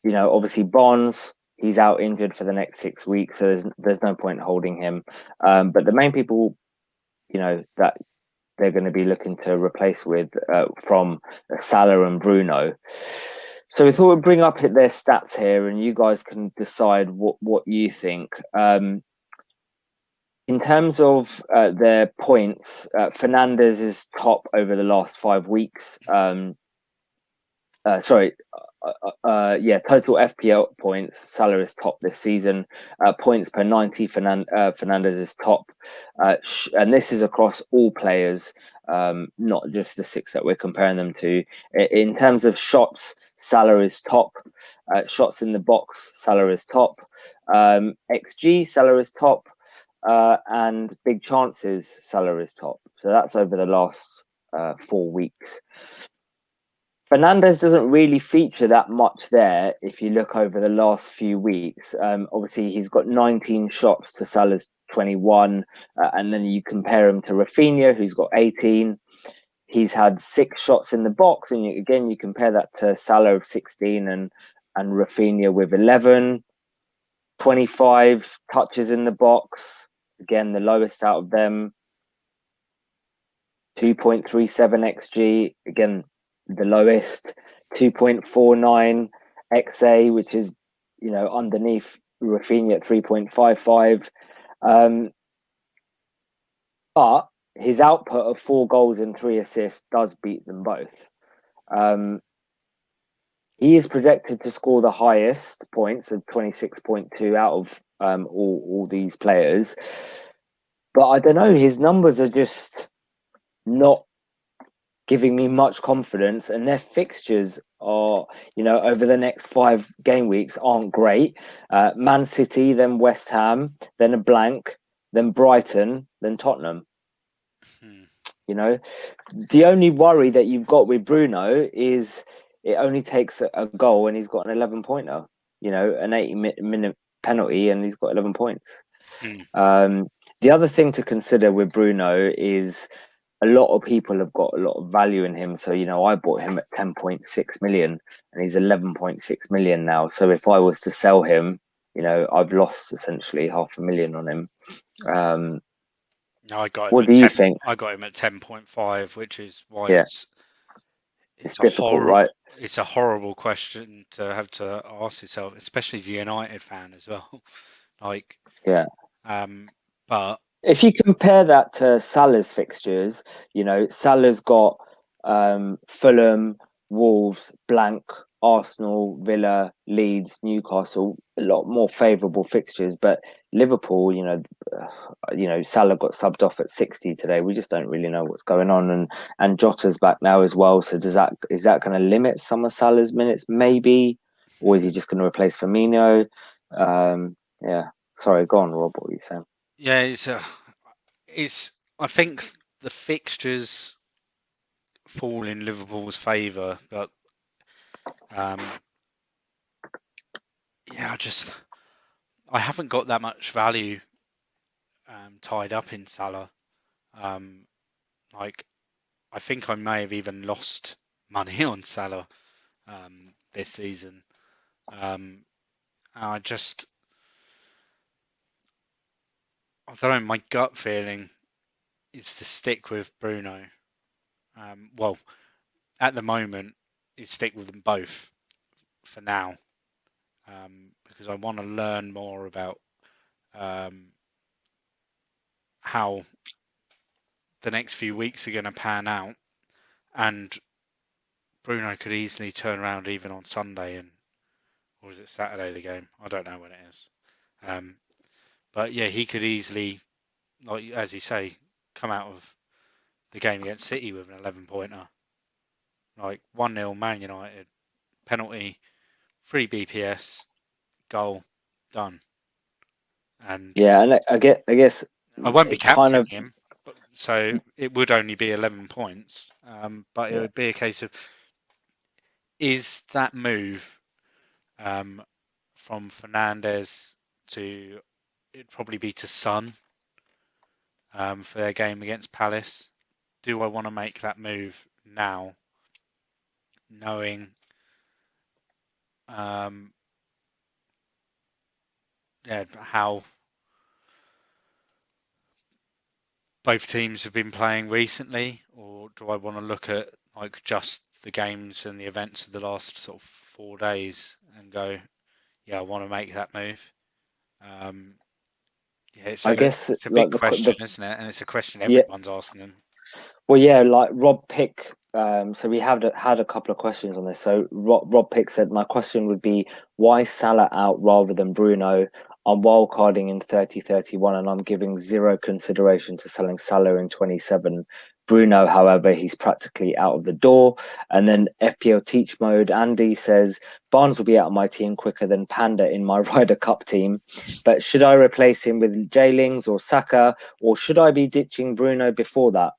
obviously Bonds, he's out injured for the next 6 weeks, so there's no point holding him. But the main people, that they're going to be looking to replace with from Salah and Bruno. So we thought we'd bring up their stats here, and you guys can decide what you think. In terms of their points, Fernandez is top over the last 5 weeks. Sorry, total FPL points. Salah is top this season. Points per 90, Fernandez is top. And this is across all players, not just the six that we're comparing them to. In terms of shots, Salah is top. Shots in the box, Salah is top. XG, Salah is top. And big chances, Salah is top. So that's over the last 4 weeks. Fernandez doesn't really feature that much there if you look over the last few weeks. Obviously, he's got 19 shots to Salah's 21, and then you compare him to Rafinha, who's got 18. He's had 6 shots in the box, and you compare that to Salah of 16 and Rafinha with 11. 25 touches in the box, again the lowest out of them. 2.37 xg, again the lowest. 2.49 xa, which is underneath Rafinha at 3.55. But his output of 4 goals and 3 assists does beat them both. He is projected to score the highest points of 26.2 out of all these players. But I don't know, his numbers are just not giving me much confidence, and their fixtures are, over the next 5 game weeks aren't great. Man City, then West Ham, then a blank, then Brighton, then Tottenham. The only worry that you've got with Bruno is it only takes a goal and he's got an 11-pointer, an 80-minute penalty and he's got 11 points. The other thing to consider with Bruno is a lot of people have got a lot of value in him. So, I bought him at 10.6 million and he's 11.6 million now. So if I was to sell him, I've lost essentially 500,000 on him. No, I got him What at do you 10. think? I got him at 10.5, which is why Yeah, it's it's a difficult, right? it's a horrible question to have to ask yourself, especially as a United fan as well. Like, Yeah. But If you compare that to Salah's fixtures, Salah's got Fulham, Wolves, blank, Arsenal, Villa, Leeds, Newcastle, a lot more favourable fixtures. But Liverpool, Salah got subbed off at 60 today. We just don't really know what's going on, and Jota's back now as well. So is that going to limit some of Salah's minutes, maybe, or is he just going to replace Firmino? Yeah. Sorry, go on, Rob. What were you saying? Yeah, it's. I think the fixtures fall in Liverpool's favour, but um, yeah, I haven't got that much value tied up in Salah. Um, like I think I may have even lost money on Salah this season. I just, I don't know, my gut feeling is to stick with Bruno. Well, at the moment, is stick with them both for now, because I want to learn more about um, how the next few weeks are going to pan out. And Bruno could easily turn around even on Sunday, or is it Saturday the game? I don't know when it is. Um, but yeah, he could easily, like as you say, come out of the game against City with an 11-pointer. Like 1-0 Man United, penalty, 3 BPS, goal, done. And Yeah, and I guess I won't be it kind captaining of him, so it would only be 11 points. But it yeah. would be a case of, is that move um, from Fernandes to, it'd probably be to Son for their game against Palace. Do I want to make that move now, knowing um, yeah, how both teams have been playing recently, or do I want to look at like just the games and the events of the last sort of 4 days and go, yeah, I want to make that move? Um, yeah, I guess it's a big like question, isn't it? And it's a question yeah. everyone's asking them. Well, yeah, like Rob Pick. So we have had a couple of questions on this. So Rob Pick said, my question would be, why Salah out rather than Bruno? I'm wildcarding in 30-31 and I'm giving zero consideration to selling Salah in 27. Bruno, however, he's practically out of the door. And then FPL Teach Mode, Andy says, Barnes will be out of my team quicker than Panda in my Ryder Cup team. But should I replace him with Jaylings or Saka, or should I be ditching Bruno before that?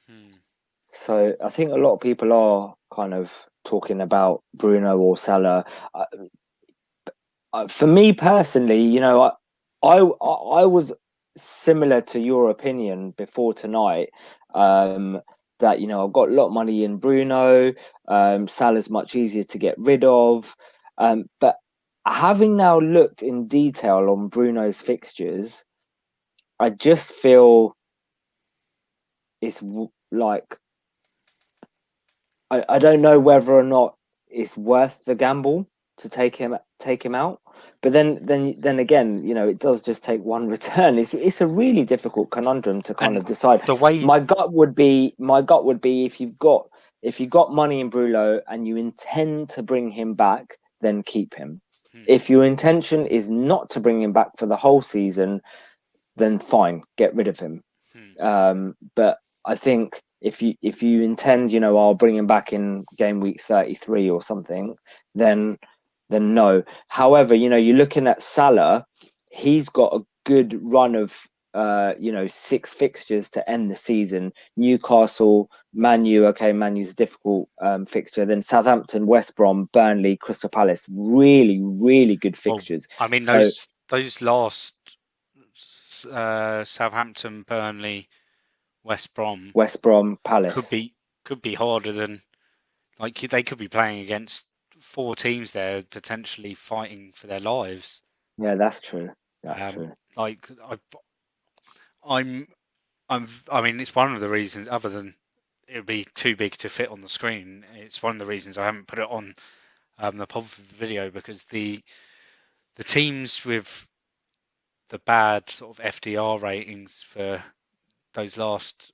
Hmm. So I think a lot of people are kind of talking about Bruno or Salah. For me personally, I was similar to your opinion before tonight. Um, that I've got a lot of money in Bruno. Salah's much easier to get rid of. But having now looked in detail on Bruno's fixtures, I just feel it's like I don't know whether or not it's worth the gamble to take him out. But then again, it does just take one return. It's a really difficult conundrum to kind And of decide. the way, My gut would be if you got money in Bruno and you intend to bring him back, then keep him. hmm, If your intention is not to bring him back for the whole season, then fine, get rid of him. hmm, But I think if you intend, I'll bring him back in game week 33 or something, then no. However, you're looking at Salah, he's got a good run of 6 fixtures to end the season. Newcastle, Man U, okay, Man U's a difficult fixture. Then Southampton, West Brom, Burnley, Crystal Palace, really, really good well, fixtures. I mean So those last Southampton, Burnley, West Brom West Brom, could Palace, be could be harder than, like, they could be playing against four teams there potentially fighting for their lives. yeah, that's true. That's Um, true. like I'm I mean, it's one of the reasons, other than it would be too big to fit on the screen. It's one of the reasons I haven't put it on the pod video, because the teams with the bad sort of FDR ratings for those last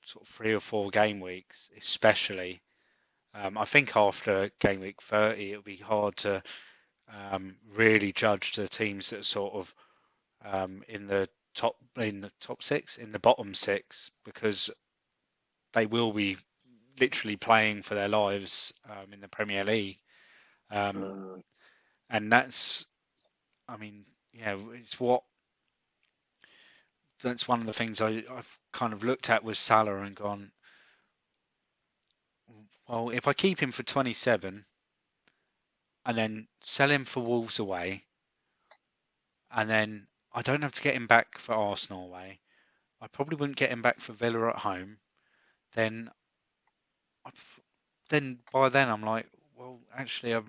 sort of 3 or 4 game weeks, especially. I think after game week 30, it'll be hard to really judge the teams that are sort of in the top six, in the bottom six, because they will be literally playing for their lives in the Premier League, um, Mm. and that's I mean, yeah, that's one of the things I've kind of looked at with Salah and gone, well, if I keep him for 27 and then sell him for Wolves away, and then I don't have to get him back for Arsenal away, I probably wouldn't get him back for Villa at home, then then by then I'm like, well, actually, I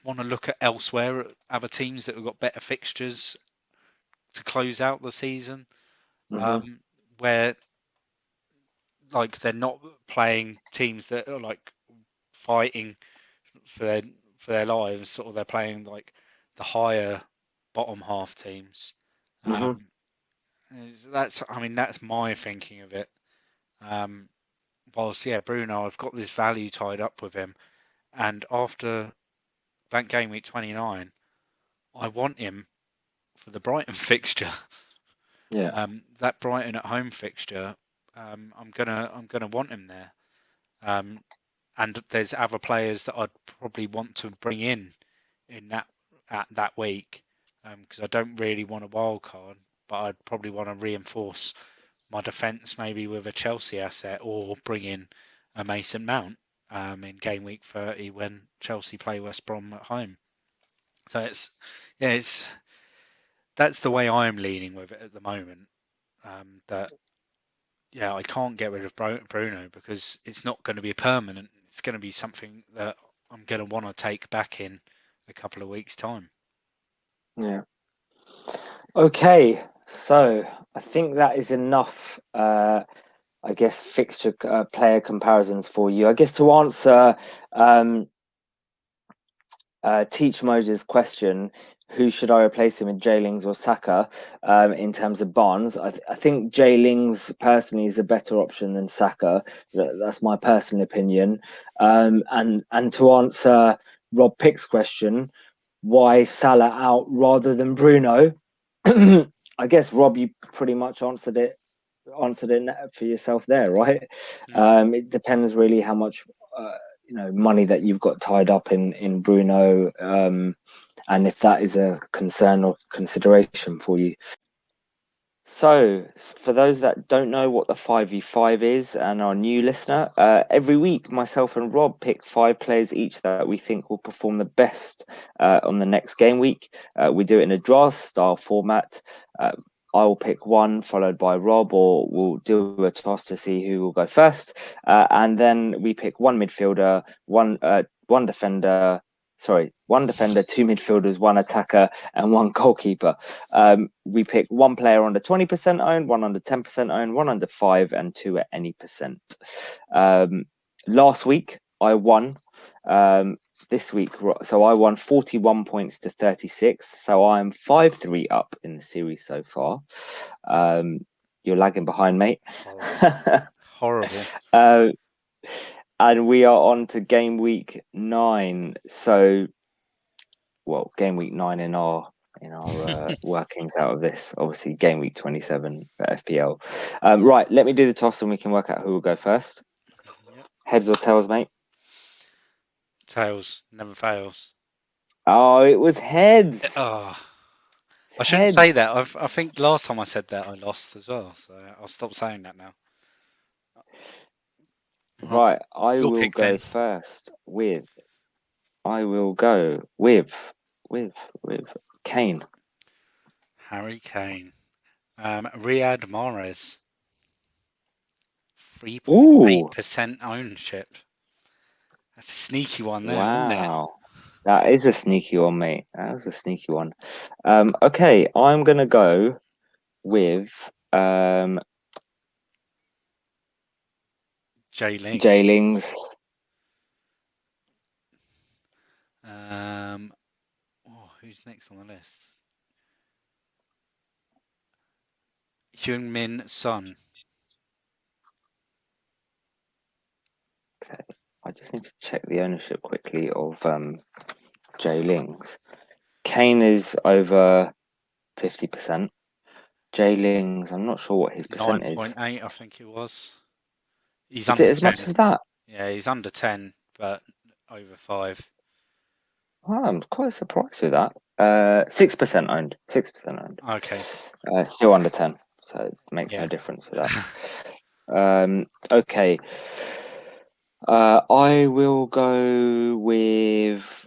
want to look at elsewhere at other teams that have got better fixtures to close out the season, Hmm. where like they're not playing teams that are like fighting for their lives. Sort of they're playing like the higher bottom half teams. Hmm. Um, I mean that's my thinking of it. Um, whilst yeah, Bruno, I've got this value tied up with him, and after that game week 29, I want him for the Brighton fixture. Yeah. That Brighton at home fixture, I'm gonna want him there. Um, and there's other players that I'd probably want to bring in that at that week because I don't really want a wild card, but I'd probably want to reinforce my defence maybe with a Chelsea asset or bring in a Mason Mount in game week 30 when Chelsea play West Brom at home. So it's that's the way I'm leaning with it at the moment. That yeah, I can't get rid of Bruno because it's not going to be permanent. It's going to be something that I'm going to want to take back in a couple of weeks' time. Yeah. Okay. So I think that is enough. I guess fixture player comparisons for you. I guess to answer um, Teach Moses' question, who should I replace him with, Jaylings or Saka? In terms of Barnes, I think Jaylings personally is a better option than Saka. That's my personal opinion. And to answer Rob Pick's question, why Salah out rather than Bruno? I guess Rob, you pretty much answered it for yourself there, right? Mm. It depends really how much uh, money that you've got tied up in Bruno, and if that is a concern or consideration for you. So, for those that don't know what the 5v5 is and are a new listener, every week myself and Rob pick 5 players each that we think will perform the best on the next game week. We do it in a draft style format. Uh, I will pick one, followed by Rob, or we'll do a toss to see who will go first. And then we pick one midfielder, one defender. Sorry, one defender, two midfielders, one attacker, and one goalkeeper. We pick one player under 20% owned, one under 10% owned, one under 5, and two at any percent. Um, Last week, I won. This week, so I won 41 points to 36. So I'm 5-3 up in the series so far. You're lagging behind, mate. It's horrible. Horrible. uh, and we are on to game week 9. So well, game week 9 in our workings out of this. Obviously, game week 27 for FPL. Right, let me do the toss and we can work out who will go first. Yep. Heads or tails, mate? Tails never fails. Oh, it was heads. Oh, It's I shouldn't say that. heads. I think last time I said that I lost as well, so I'll stop saying that now. Right, Right, I your will pick go then. first with. I will go with with Kane. Harry Kane. Riyad Mahrez. Ooh, 3.8% ownership. That's a sneaky one there, isn't it? wow. That is a sneaky one, mate. That was a sneaky one. Okay, I'm gonna go with Jay Lings. Jaylings. Um, who's next on the list? Heung-min Son. Okay, I just need to check the ownership quickly of Jaylings. Kane is over 50%. Jaylings, I'm not sure what his percent is. 9.8, I think it was. He's Is it under as 10. much as that? Yeah, he's under 10, but over 5. Oh, I'm quite surprised with that. 6% owned. 6% owned. Okay. Still under 10, so it makes no Yeah. difference to that. Okay. I will go with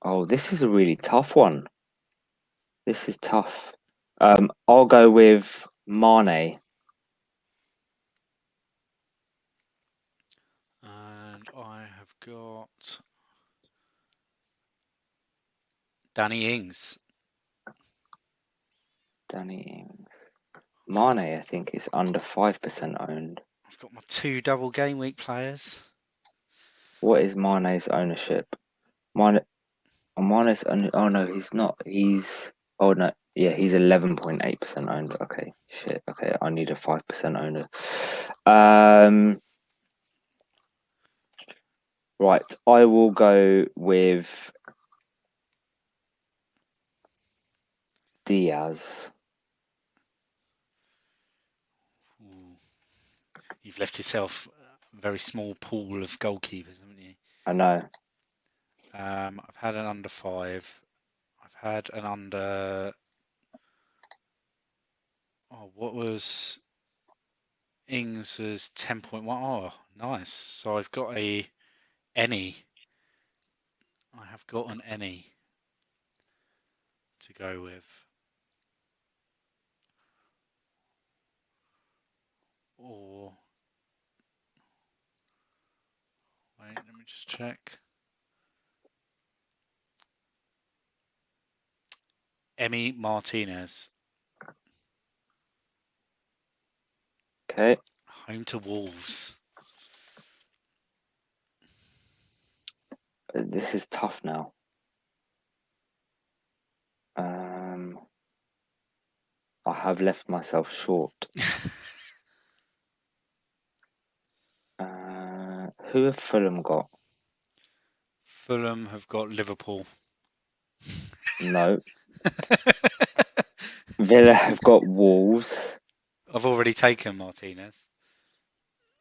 oh, this is a really tough one. This is tough. I'll go with Mane. And I have got Danny Ings. Danny Ings. Mane, I think, is under 5% owned. I've got my 2 double game week players. What is Mane's ownership? Mane's oh no, he's not. Oh no, yeah, he's 11.8% owned. Okay, shit. Okay, I need a 5% owner. Right, I will go with Diaz. Ooh. You've left yourself a very small pool of goalkeepers, haven't you? I know. I've had an under 5. I've had an under. Oh, what was Ings was 10.1. Oh, nice. So I've got any. I have got an any to go with. Or wait, let me just check. Emi Martinez, Okay, home to Wolves. this is tough now. I have left myself short. Who have Fulham got? Fulham have got Liverpool. No. Villa have got Wolves. I've already taken Martinez.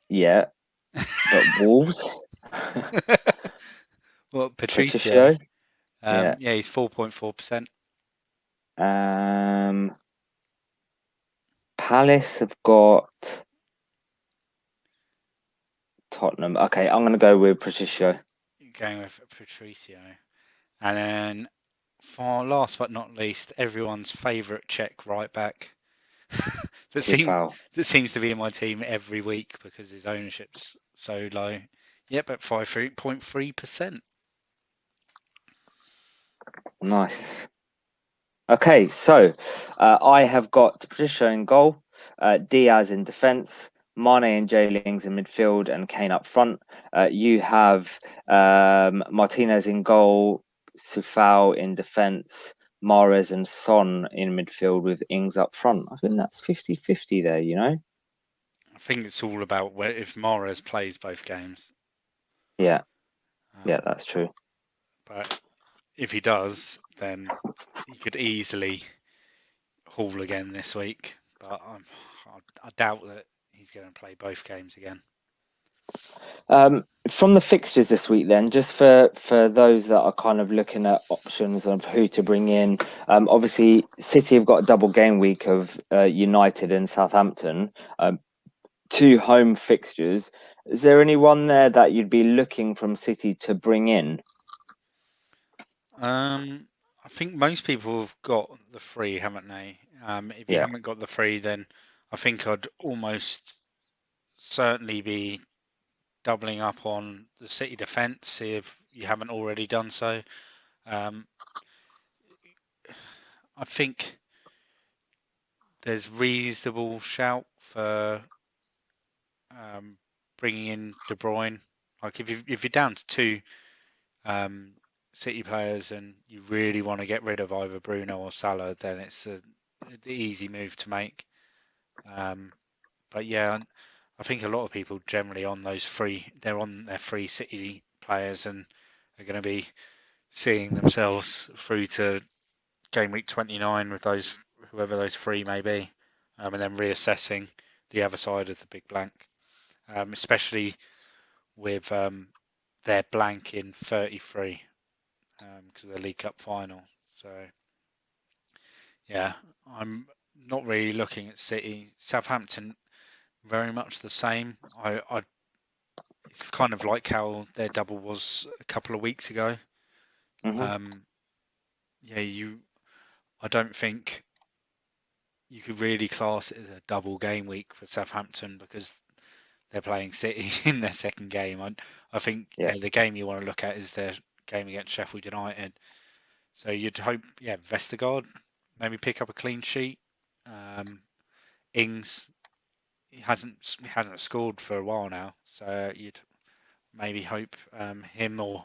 Yeah, but Wolves. Well, Patricio. Patricio. Yeah. Yeah, he's 4.4%. Palace have got Tottenham. Okay, I'm going to go with Patricio. Going with Patricio. And then, for last but not least, everyone's favourite Czech right back that Coufal. seems to be in my team every week because his ownership's so low. Yep, at 5.3%. Nice. Okay, so I have got Patricio in goal, Diaz in defence, Mane and J-Lings in midfield, and Kane up front. You have Martinez in goal, Sufal in defence, Mahrez and Son in midfield with Ings up front. I think that's 50-50 there, you know? I think it's all about if Mahrez plays both games. Yeah, Um, yeah, that's true. but if he does, then he could easily haul again this week. But I doubt that he's going to play both games again. From the fixtures this week, then, just for those that are kind of looking at options of who to bring in, obviously City have got a double game week of United and Southampton, 2 home fixtures. Is there anyone there that you'd be looking from City to bring in? I think most people have got the free, haven't they? If you Yeah, haven't got the free, then I think I'd almost certainly be doubling up on the City defence if you haven't already done so. Um, I think there's reasonable shout for bringing in De Bruyne. Like if you're down to 2 City players and you really want to get rid of either Bruno or Salah, then it's the easy move to make. But yeah, I think a lot of people generally on they're on their free City players and are going to be seeing themselves through to game week 29 with whoever those 3 may be, and then reassessing the other side of the big blank, especially with their blank in 33 because of the League Cup final. So yeah, I'm not really looking at City. Southampton very much the same. It's kind of like how their double was a couple of weeks ago. Hmm. Yeah, I don't think you could really class it as a double game week for Southampton because they're playing City in their second game. I think Yeah. the game you want to look at is their game against Sheffield United. So you'd hope, yeah, Vestergaard maybe pick up a clean sheet. Ings he hasn't scored for a while now, so you'd maybe hope him or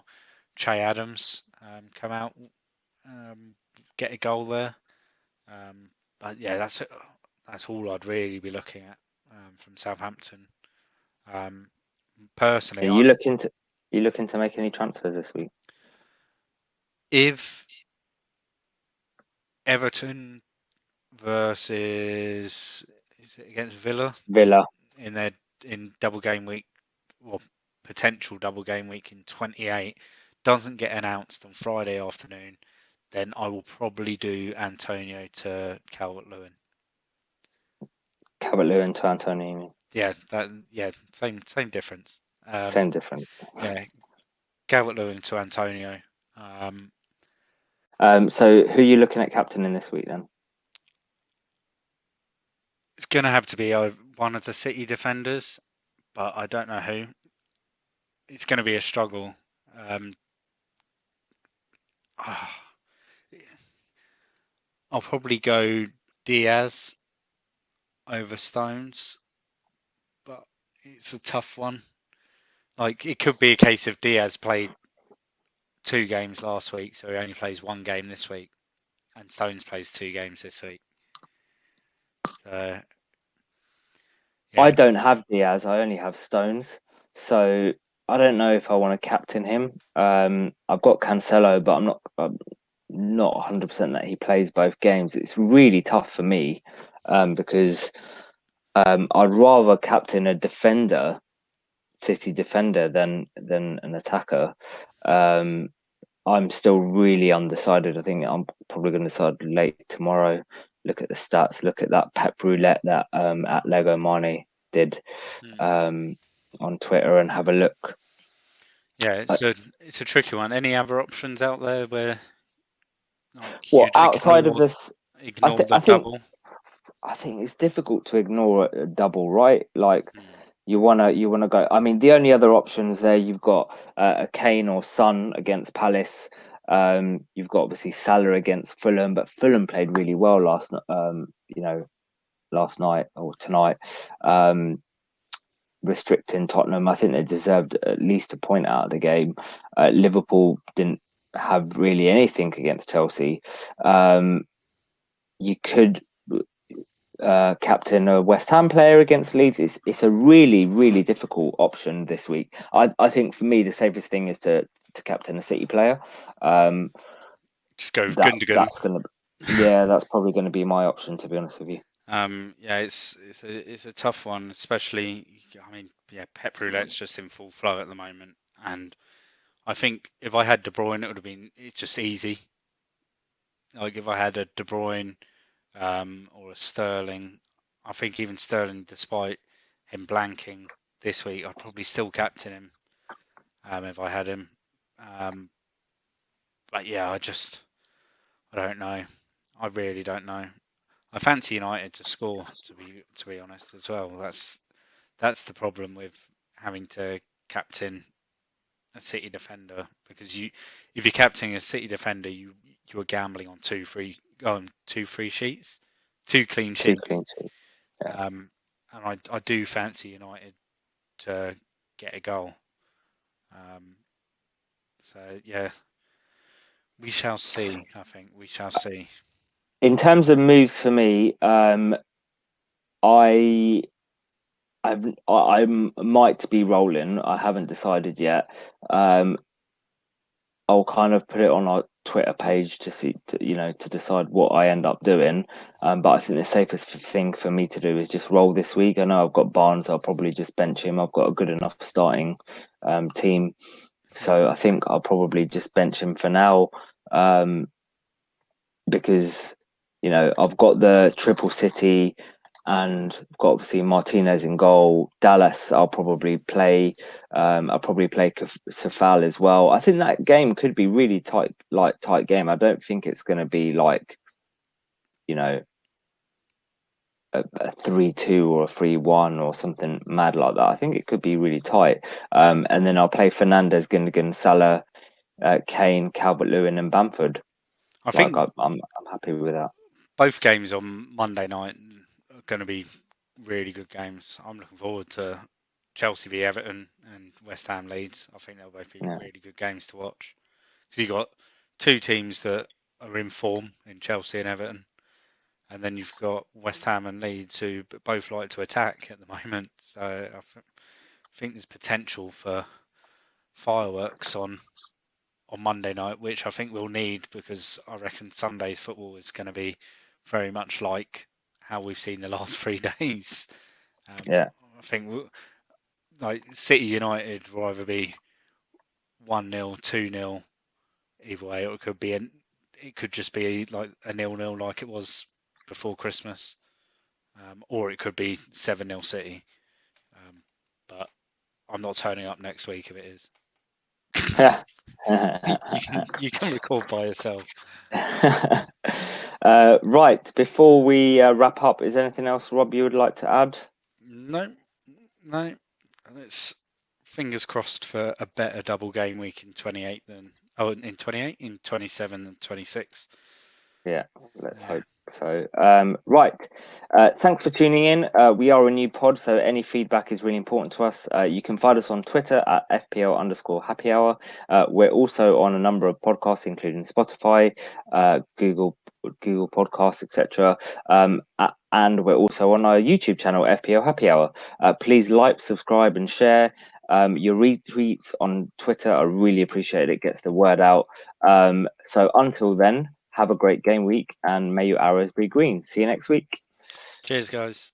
Che Adams come out, um, get a goal there. But yeah, that's all I'd really be looking at from Southampton. Um, Are personally, you looking to make any transfers this week? if Everton versus is it against Villa Villa. in their in double game week or potential double game week in 28 doesn't get announced on Friday afternoon, then I will probably do Antonio to Calvert-Lewin. Calvert-Lewin to Antonio, you mean? Yeah, same difference. Same difference. Yeah, Calvert-Lewin to Antonio. Um, So who are you looking at captaining this week then? it's going to have to be one of the City defenders, but I don't know who. It's going to be a struggle. Um, I'll probably go Diaz over Stones, but it's a tough one. Like it could be a case of Diaz played 2 games last week, so he only plays 1 game this week, and Stones plays 2 games this week. So I yeah, don't have Diaz. I only have Stones. So I don't know if I want to captain him. I've got Cancelo, but I'm not 100% that he plays both games. It's really tough for me because I'd rather captain a defender, City defender, than an attacker. Um, I'm still really undecided. I think I'm probably going to decide late tomorrow. Look at the stats. Look at that pep roulette that at Lego Mane did hmm. um, on Twitter and have a look. Yeah, Uh, it's a tricky one. Any other options out there where like well, you'd outside of this, I ignore think the I think double? I think it's difficult to ignore a double, right? Like Hmm. you wanna go. I mean, the only other options there you've got a Kane or Son against Palace. You've got obviously Salah against Fulham, but Fulham played really well last night or tonight. Restricting Tottenham, I think they deserved at least a point out of the game. Liverpool didn't have really anything against Chelsea. You could captain a West Ham player against Leeds. It's a really really difficult option this week. I think for me the safest thing is to captain a City player. Um, Just go with that Gundogan. that's gonna yeah that's probably going to be my option, to be honest with you. Yeah, it's a tough one, especially. I mean, yeah, Pep Roulette's just in full flow at the moment, and I think if I had De Bruyne, it would have been it's just easy. Like if I had a De Bruyne or a Sterling, I think even Sterling, despite him blanking this week, I'd probably still captain him if I had him. Um, but yeah, I don't know. I really don't know. I fancy United to score, to be honest as well. That's the problem with having to captain a City defender because if you're captaining a City defender, you are gambling on two free sheets, 2 clean Two sheets. clean sheets. Yeah. And I do fancy United to get a goal. Um, so yeah, we shall see. I think we shall see. In terms of moves for me, I I might be rolling. I haven't decided yet. I'll kind of put it on Twitter page to see, to decide what I end up doing. But I think the safest thing for me to do is just roll this week. I know I've got Barnes. I'll probably just bench him. I've got a good enough starting team, so I think I'll probably just bench him for now. Because I've got the triple city, and I've got obviously Martinez in goal. Dallas, I'll probably play. I'll probably play Safal as well. I think that game could be really tight, like tight game. I don't think it's going to be like a 3-2 or a 3-1 or something mad like that. I think it could be really tight. And then I'll play Fernandez, Gundogan, Salah, Kane, Calvert-Lewin, and Bamford. I Like think I'm happy with that. both games on Monday night are going to be really good games. I'm looking forward to Chelsea v Everton and West Ham Leeds. I think they'll both be Yeah. really good games to watch because you've got two teams that are in form in Chelsea and Everton, and then you've got West Ham and Leeds who both like to attack at the moment. So I think there's potential for fireworks on Monday night, which I think we'll need because I reckon Sunday's football is going to be very much like how we've seen the last 3 days. Yeah. I think like City United will either be 1-0, 2-0, either way, or it could just be like a 0-0 like it was before Christmas, or it could be 7-0 City. But I'm not turning up next week if it is. You can record by yourself. Right, before we wrap up, is there anything else, Rob, you would like to add? No, no. It's fingers crossed for a better double game week in 28 in 28, in 27 and 26. Yeah, let's Yeah. hope so. Right. Thanks for tuning in. We are a new pod, so any feedback is really important to us. You can find us on Twitter at FPL_happy hour. We're also on a number of podcasts, including Spotify, Google Podcasts, etc. And we're also on our YouTube channel, FPL Happy Hour. Please like, subscribe, and share. Your retweets on Twitter are really appreciated. It gets the word out. So until then, have a great game week, and may your arrows be green. See you next week. Cheers, guys.